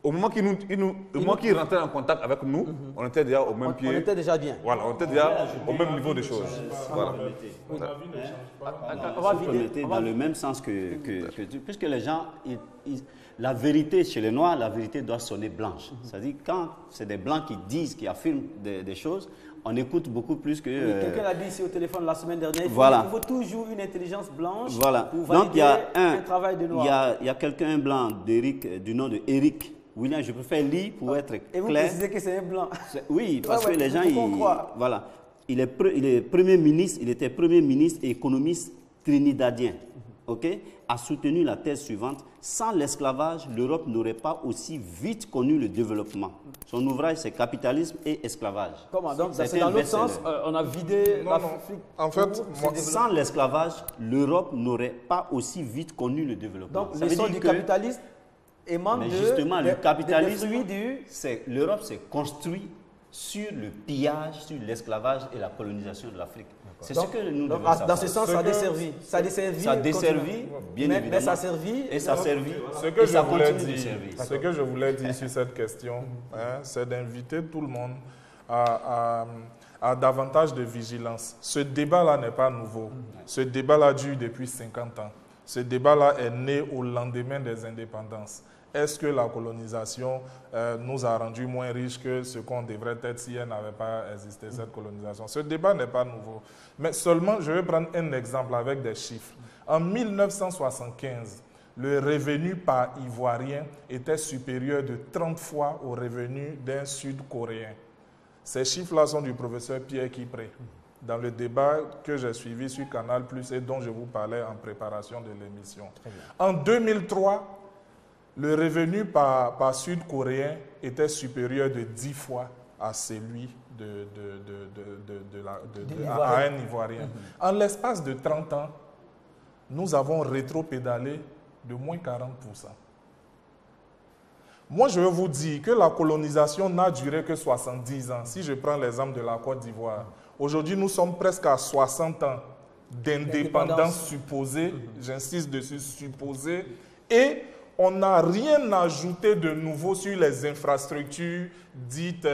au moment qu'ils rentraient en contact avec nous, on était déjà au même pied. On était déjà bien. Voilà, on était déjà au même niveau des choses. Voilà. On va vider dans le même sens que puisque les gens, la vérité chez les Noirs, la vérité doit sonner blanche. C'est-à-dire quand c'est des Blancs qui disent, qui affirment des choses, on écoute beaucoup plus que... Oui, quelqu'un l'a dit ici au téléphone la semaine dernière. Il faut toujours une intelligence blanche pour valider un travail de Noir. Il y a quelqu'un blanc du nom de Eric William, je préfère lire pour être clair. Et vous précisez que c'est un blanc. Oui, parce que les gens, voilà. Il est premier ministre, il était premier ministre et économiste trinidadien. A soutenu la thèse suivante: sans l'esclavage, l'Europe n'aurait pas aussi vite connu le développement. Son ouvrage, c'est Capitalisme et esclavage. Comment donc? C'est dans l'autre sens, on a vidé l'Afrique. En fait, sans l'esclavage, l'Europe n'aurait pas aussi vite connu le développement. Donc, l'essor du capitalisme mais justement, le capitalisme, l'Europe s'est construite sur le pillage, sur l'esclavage et la colonisation de l'Afrique. C'est ce que nous devons savoir. Dans ce sens, ça a desservi. Ça a desservi, bien évidemment. Mais ça a servi. Et ça a servi. Ce que je voulais dire sur cette question, c'est d'inviter tout le monde à davantage de vigilance. Ce débat-là n'est pas nouveau. Ce débat-là dure depuis 50 ans. Ce débat-là est né au lendemain des indépendances. Est-ce que la colonisation nous a rendus moins riches que ce qu'on devrait être si elle n'avait pas existé, cette colonisation? Ce débat n'est pas nouveau. Mais seulement, je vais prendre un exemple avec des chiffres. En 1975, le revenu par Ivoirien était supérieur de 30 fois au revenu d'un Sud-Coréen. Ces chiffres-là sont du professeur Pierre Kipré. dans le débat que j'ai suivi sur Canal+, et dont je vous parlais en préparation de l'émission. En 2003, le revenu par Sud-Coréen était supérieur de 10 fois à celui à un Ivoirien. En l'espace de 30 ans, nous avons rétropédalé de moins 40%. Moi, je veux vous dire que la colonisation n'a duré que 70 ans. Si je prends l'exemple de la Côte d'Ivoire, aujourd'hui, nous sommes presque à 60 ans d'indépendance supposée, j'insiste dessus, supposée, et on n'a rien ajouté de nouveau sur les infrastructures dites,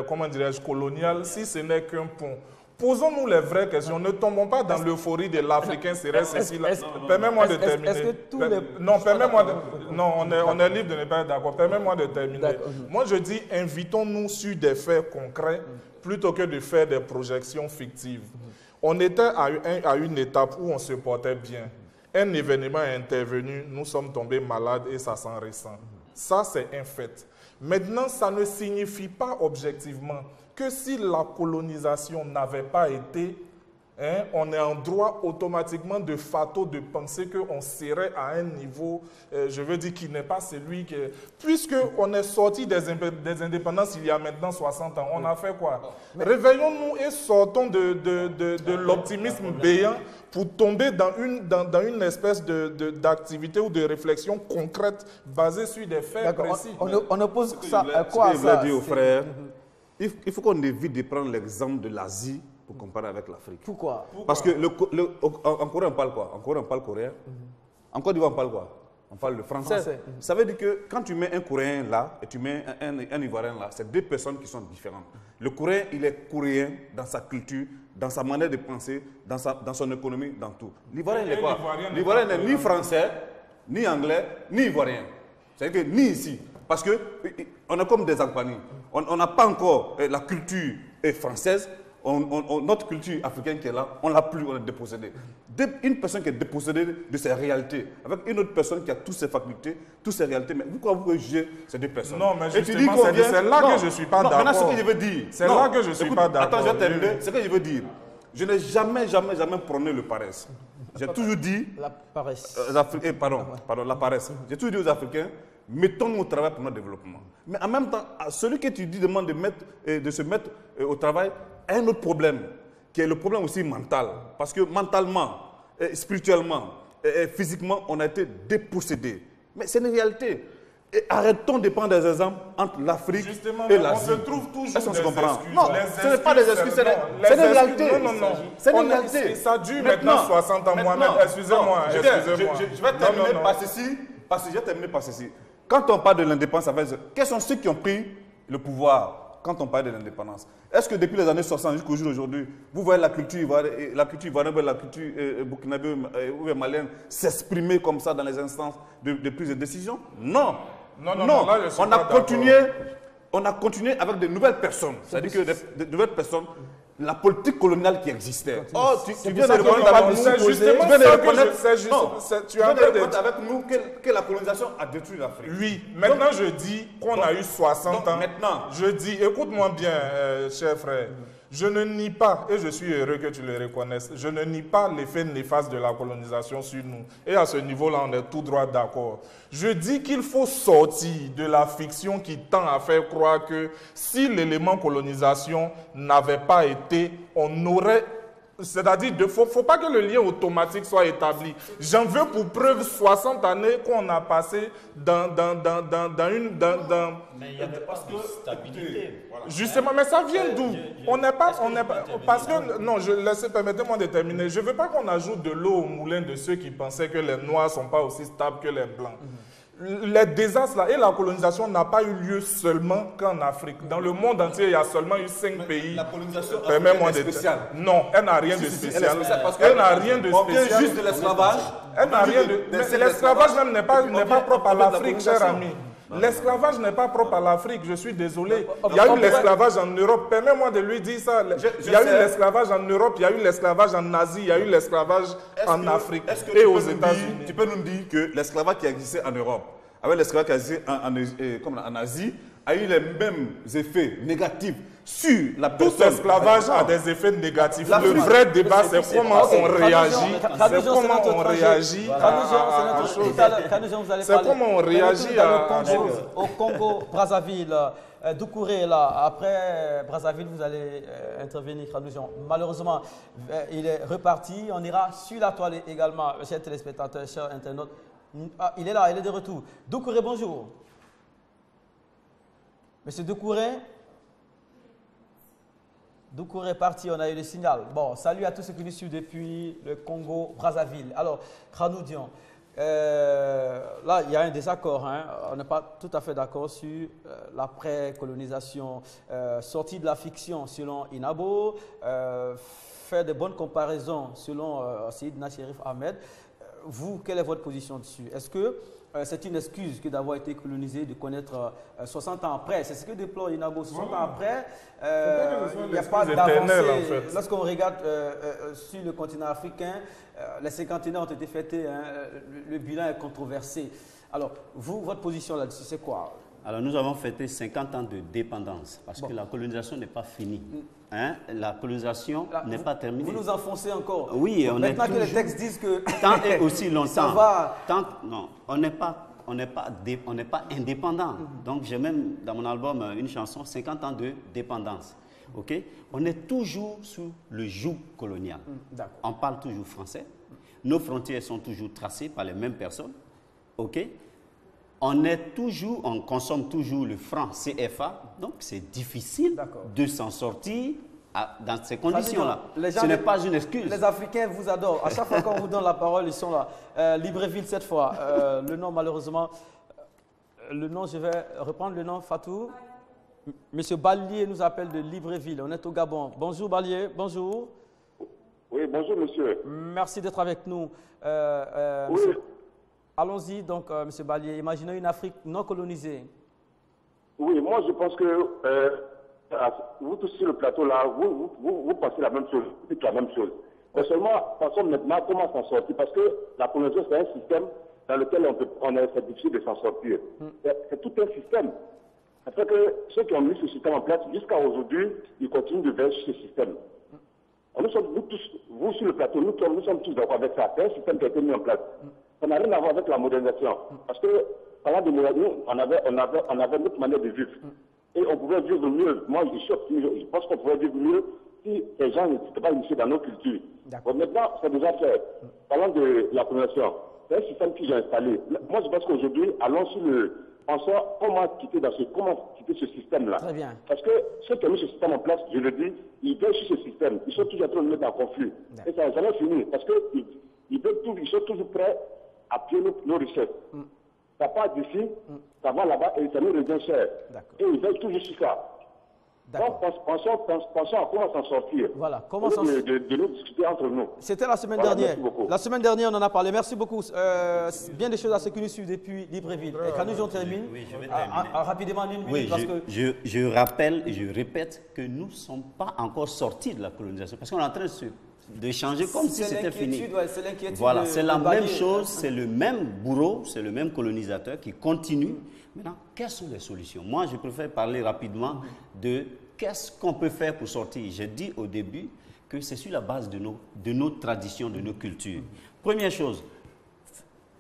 comment dirais-je, coloniales, si ce n'est qu'un pont. Posons-nous les vraies questions. Ne tombons pas dans l'euphorie de l'Africain serait ceci. Permets-moi de terminer. Non, permets-moi de... Non, on est libre de ne pas être d'accord. Permets-moi de terminer. Moi, je dis, invitons-nous sur des faits concrets plutôt que de faire des projections fictives. On était à une étape où on se portait bien. Un événement est intervenu, nous sommes tombés malades et ça sent récent. Ça, c'est un fait. Maintenant, ça ne signifie pas objectivement que si la colonisation n'avait pas été, on est en droit automatiquement de facto de penser qu'on serait à un niveau, je veux dire, qui n'est pas celui qui est... Puisqu'on est sorti des indépendances il y a maintenant 60 ans, on a fait quoi? Réveillons-nous et sortons de l'optimisme béant pour tomber dans une espèce d'activité ou de réflexion concrète basée sur des faits précis. On oppose ça à quoi? Ce que je voulais dire aux frères, il faut qu'on évite de prendre l'exemple de l'Asie pour comparer avec l'Afrique. Pourquoi? Parce que en Corée, on parle quoi? En Corée, on parle coréen. En Côte d'Ivoire, on parle quoi? On parle le français. Ça veut dire que quand tu mets un Coréen là et tu mets un Ivoirien là, c'est deux personnes qui sont différentes. Le Coréen, il est coréen dans sa culture, dans sa manière de penser, dans son économie, dans tout. L'Ivoirien, il est quoi? L'Ivoirien n'est ni français, ni anglais, ni ivoirien. C'est-à-dire que ni ici. Parce qu'on est comme des Alpani. On n'a pas encore la culture française. Notre culture africaine qui est là, on ne l'a plus, on est dépossédé. Une personne qui est dépossédée de ses réalités, avec une autre personne qui a toutes ses facultés, toutes ses réalités, mais pourquoi vous pouvez juger ces deux personnes? Non, mais justement, c'est là que je ne suis pas d'accord. Maintenant, ce que je veux dire... C'est là que je ne suis pas d'accord. Attends, je vais terminer. Ce que je veux dire, je n'ai jamais prôné le paresse. J'ai toujours dit... La paresse. Pardon, la paresse. J'ai toujours dit aux Africains, mettons-nous au travail pour notre développement. Mais en même temps, celui que tu dis demande de se mettre au travail, un autre problème, qui est le problème aussi mental. Parce que mentalement, spirituellement, physiquement, on a été dépossédés. Mais c'est une réalité. Et arrêtons de prendre des exemples entre l'Afrique et l'Asie. On se trouve toujours Est-ce qu'on se comprend? excuses. Non, ce n'est pas des excuses, c'est une réalité. Non. C'est une réalité. Ça dure maintenant 60 ans, Mohamed. Excusez-moi. Je vais terminer par ceci. Je vais terminer par ceci. Quand on parle de l'indépendance, quels sont ceux qui ont pris le pouvoir quand on parle de l'indépendance? Est-ce que depuis les années 60 jusqu'au jour d'aujourd'hui, vous voyez la culture ivoirienne, la culture burkinabé ou malienne s'exprimer comme ça dans les instances de prise de décision? Non. Non, là, je suis on a continué avec de nouvelles personnes. C'est-à-dire que de nouvelles personnes, la politique coloniale qui existait. Oh, tu viens de reconnaître avec nous. C'est justement ça que tu as avec nous que la colonisation a détruit l'Afrique. Oui, maintenant je dis qu'on a eu 60 ans. Maintenant. Je dis, écoute-moi bien, cher frère. Je ne nie pas, et je suis heureux que tu le reconnaisses, je ne nie pas l'effet néfaste de la colonisation sur nous. Et à ce niveau-là, on est tout droit d'accord. Je dis qu'il faut sortir de la fiction qui tend à faire croire que si l'élément colonisation n'avait pas été, on aurait... C'est-à-dire, il ne faut pas que le lien automatique soit établi. J'en veux pour preuve 60 années qu'on a passé dans une... Mais il n'y avait pas de stabilité. Justement, mais ça vient d'où? On n'est pas... Parce que... Non, permettez-moi de terminer. Je ne veux pas qu'on ajoute de l'eau au moulin de ceux qui pensaient que les Noirs ne sont pas aussi stables que les Blancs. Les désastres là, et la colonisation n'a pas eu lieu seulement qu'en Afrique. Dans le monde entier, il y a seulement eu 5 pays. La colonisation est spéciale. Non, elle n'a rien de spécial. Elle n'a rien de spécial. On vient juste de l'esclavage. Elle n'a rien de... L'esclavage même n'est pas propre à l'Afrique, cher ami. L'esclavage n'est pas propre à l'Afrique, je suis désolé. Il y a eu l'esclavage en Europe. Permets-moi de lui dire ça. Il y a eu l'esclavage en Europe, il y a eu l'esclavage en Asie, il y a eu l'esclavage en Afrique et aux États-Unis. Tu peux nous dire que l'esclavage qui existait en Europe, avec l'esclavage qui existait en Asie, a eu les mêmes effets négatifs sur la Tout personne. esclavage a des effets négatifs. Le vrai débat, c'est comment on réagit. C'est comment on réagit à choses. C'est comment on réagit à choses. Au Congo, Brazzaville, Doucouré, là, après Brazzaville, vous allez intervenir, Khanouzian. Malheureusement, il est reparti. On ira sur la toile également, chers téléspectateurs, chers internautes. Ah, il est là, il est de retour. Doucouré, bonjour. Monsieur Doucouré. Doucouré est parti, on a eu le signal. Bon, salut à tous ceux qui nous suivent depuis le Congo, Brazzaville. Alors, Khanouzian, là, il y a un désaccord. Hein. On n'est pas tout à fait d'accord sur l'après-colonisation, sortie de la fiction selon Inabo, faire de bonnes comparaisons selon Seydina Chérif Ahmed. Vous, quelle est votre position dessus? Est-ce que c'est une excuse que d'avoir été colonisé, de connaître 60 ans après? C'est ce que déplore Inabo. 60 ans après, il n'y a pas d'avancée. En fait. Lorsqu'on regarde sur le continent africain, les cinquantenaires ont été fêtés, hein, le bilan est controversé. Alors, vous, votre position là-dessus, c'est quoi? Alors, nous avons fêté 50 ans de dépendance, parce que la colonisation n'est pas finie. Hein? La colonisation n'est pas terminée. Vous nous enfoncez encore. Oui, on maintenant est que les textes disent que... Tant et aussi longtemps. Ça va. Non, on n'est pas indépendant. Donc, j'ai même dans mon album une chanson, 50 ans de dépendance. Okay? On est toujours sous le joug colonial. On parle toujours français. Nos frontières sont toujours tracées par les mêmes personnes. Okay? On consomme toujours le franc CFA, donc c'est difficile de s'en sortir dans ces conditions-là. Ce n'est pas une excuse. Les Africains vous adorent. À chaque fois qu'on vous donne la parole, ils sont là. Libreville cette fois. Le nom, malheureusement, je vais reprendre le nom, Fatou. Monsieur Balier nous appelle de Libreville. On est au Gabon. Bonjour Balier, bonjour. Oui, bonjour monsieur. Merci d'être avec nous. Oui. Allons-y, donc, M. Balier. Imaginons une Afrique non colonisée. Oui, moi, je pense que vous tous sur le plateau, là, vous pensez la même chose, dites la même chose. Mais seulement, pensons maintenant comment s'en sortir. Parce que la colonisation, c'est un système dans lequel c'est difficile de s'en sortir. C'est tout un système. Ça fait que ceux qui ont mis ce système en place, jusqu'à aujourd'hui, ils continuent de veiller sur ce système. Nous sommes, vous sur le plateau, nous sommes tous d'accord avec ça. C'est un système qui a été mis en place. Ça n'a rien à voir avec la modernisation. Parce que, pendant des modernisations, on avait notre manière de vivre. Et on pouvait vivre mieux. Moi, je pense qu'on pouvait vivre mieux si les gens n'étaient pas initiés dans nos cultures. Bon, maintenant, c'est déjà fait. Parlant de la colonisation, c'est un système que j'ai installé. Moi, je pense qu'aujourd'hui, allons sur comment quitter ce système-là. Très bien. Parce que ceux qui ont mis ce système en place, je le dis, ils veulent sur ce système. Ils sont toujours en train de mettre en conflit. Et ça n'a jamais fini. Parce qu'ils sont toujours prêts à piller nos richesses. Ça part d'ici, ça va là-bas et ça nous revient cher. Et ils veulent toujours sur ça. Donc, pensons à comment s'en sortir. Voilà, comment s'en sortir. De nous discuter entre nous. C'était la semaine dernière. La semaine dernière, on en a parlé. Merci beaucoup. Bien des choses à ceux qui nous suivent depuis Libreville. Quand nous, on termine. Oui, je vais terminer. Rapidement, une minute. Parce que... je rappelle et je répète que nous ne sommes pas encore sortis de la colonisation. Parce qu'on est en train de changer comme si c'était fini. C'est l'inquiétude. Voilà, c'est la même chose, c'est le même bourreau, c'est le même colonisateur qui continue. Maintenant, quelles sont les solutions? Moi, je préfère parler rapidement de qu'est-ce qu'on peut faire pour sortir. J'ai dit au début que c'est sur la base de nos traditions, de nos cultures. Première chose,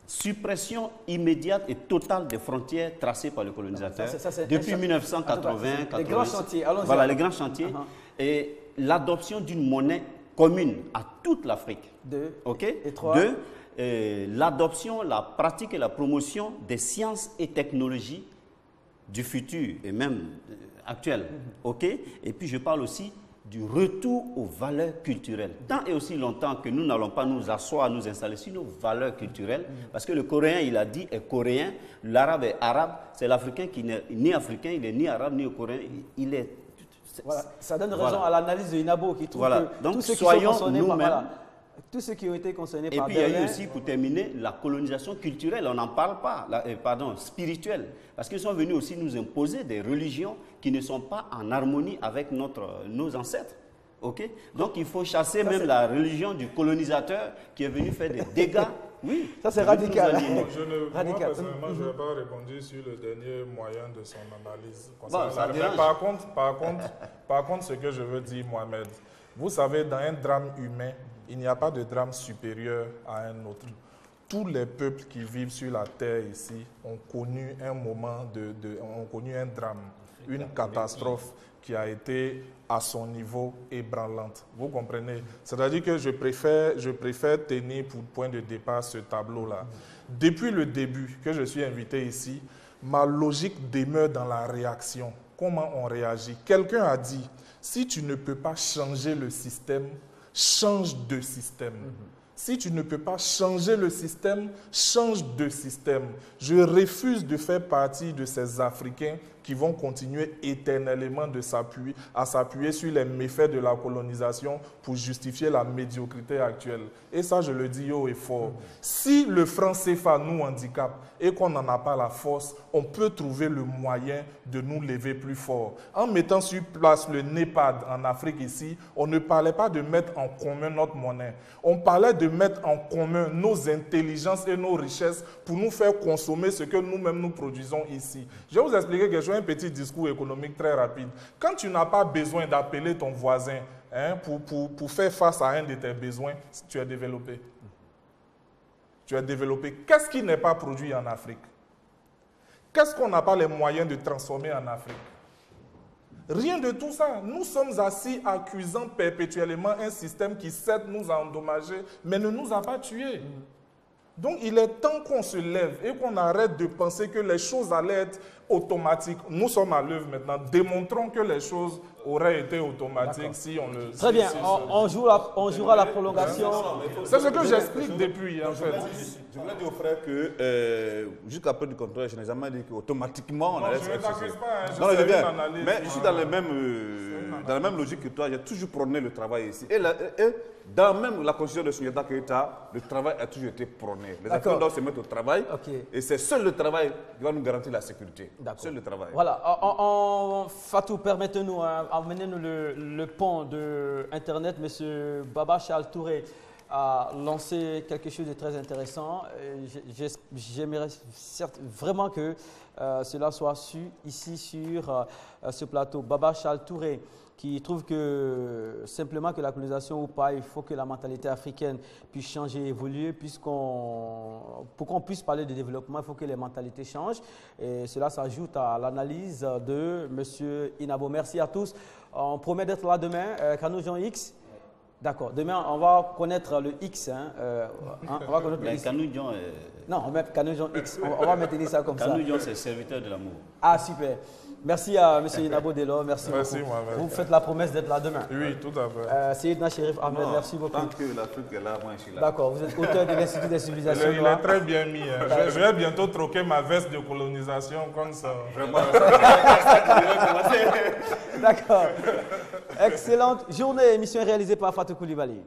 suppression immédiate et totale des frontières tracées par le colonisateur depuis 1980. Les grands chantiers, allons-y. Voilà, les grands chantiers. Et l'adoption d'une monnaie commune à toute l'Afrique. Et trois. L'adoption, la pratique et la promotion des sciences et technologies du futur et même actuel. Et puis je parle aussi du retour aux valeurs culturelles. Tant et aussi longtemps que nous n'allons pas nous asseoir, nous installer sur nos valeurs culturelles, parce que le coréen, il a dit, est coréen, l'arabe est arabe, c'est l'africain qui n'est ni africain, il n'est ni arabe ni coréen, il est... Voilà. Ça donne raison à l'analyse de Inabo qui trouve que donc, tous ceux qui soyons sont concernés nous-mêmes. Tous ceux qui ont été concernés et par puis il y a eu aussi, pour terminer, la colonisation culturelle. On n'en parle pas, spirituelle. Parce qu'ils sont venus aussi nous imposer des religions qui ne sont pas en harmonie avec nos ancêtres. Donc il faut chasser même la religion du colonisateur qui est venu faire des dégâts Oui. Ça, c'est radical. Moi, personnellement, je n'ai pas répondu sur le dernier moyen de son analyse. Par contre, ce que je veux dire, Mohamed, vous savez, dans un drame humain, il n'y a pas de drame supérieur à un autre. Tous les peuples qui vivent sur la terre ici ont connu un moment ont connu un drame, une catastrophe qui a été à son niveau ébranlante. Vous comprenez? C'est-à-dire que je préfère tenir pour point de départ ce tableau-là. Depuis le début que je suis invité ici, ma logique demeure dans la réaction. Comment on réagit? Quelqu'un a dit, si tu ne peux pas changer le système, change de système. Si tu ne peux pas changer le système, change de système. Je refuse de faire partie de ces Africains qui vont continuer éternellement à s'appuyer sur les méfaits de la colonisation pour justifier la médiocrité actuelle. Et ça, je le dis haut et fort. Si le franc CFA nous handicape et qu'on n'en a pas la force, on peut trouver le moyen de nous lever plus fort. En mettant sur place le NEPAD en Afrique ici, on ne parlait pas de mettre en commun notre monnaie. On parlait de mettre en commun nos intelligences et nos richesses pour nous faire consommer ce que nous-mêmes nous produisons ici. Je vais vous expliquer quelque chose, un petit discours économique très rapide. Quand tu n'as pas besoin d'appeler ton voisin pour faire face à un de tes besoins, tu es développé. Tu es développé. Qu'est-ce qui n'est pas produit en Afrique? Qu'est-ce qu'on n'a pas les moyens de transformer en Afrique? Rien de tout ça. Nous sommes assis accusant perpétuellement un système qui certes nous a endommagés, mais ne nous a pas tués. Donc il est temps qu'on se lève et qu'on arrête de penser que les choses allaient être automatiques. Nous sommes à l'œuvre maintenant. Démontrons que les choses auraient été automatiques si on le... Très bien, on jouera la prolongation. C'est ce que j'explique depuis, en fait. Je voulais dire aux frères que jusqu'à peu du contrôle, je n'ai jamais dit qu'automatiquement on allait se faire ceci. Non, je viens. Mais je suis dans la même logique que toi. J'ai toujours prôné le travail ici. Et dans même la constitution de Souniata Keïta, le travail a toujours été prôné. Les Africains doivent se mettre au travail. Et c'est seul le travail qui va nous garantir la sécurité. Seul le travail. Voilà. Fatou, permettez-nous, amenez-nous le pont de Internet. Monsieur Baba Charles Touré a lancé quelque chose de très intéressant. J'aimerais vraiment que cela soit su ici sur ce plateau. Baba Charles Touré, qui trouve que simplement que la colonisation ou pas, il faut que la mentalité africaine puisse changer, évoluer, pour qu'on puisse parler de développement, il faut que les mentalités changent. Et cela s'ajoute à l'analyse de M. Inabo. Merci à tous. On promet d'être là demain. Kanoujon X. D'accord. Demain, on va connaître le X. On va connaître le X. Kanoujon non, on met Kanoujon X. On va maintenir ça comme ça. Kanoujon, c'est serviteur de l'amour. Ah, super. Merci à M. Inabo Delo, merci beaucoup. Vous faites la promesse d'être là demain. Oui, tout à fait. Seydina Chérif Ahmed, merci beaucoup. Tant que l'Afrique est là, moi je suis là. D'accord, vous êtes auteur de l'Institut des civilisations. Il est très bien mis. Je vais bientôt troquer ma veste de colonisation comme ça. Vraiment. D'accord. Excellente journée, émission réalisée par Fatou Koulibaly.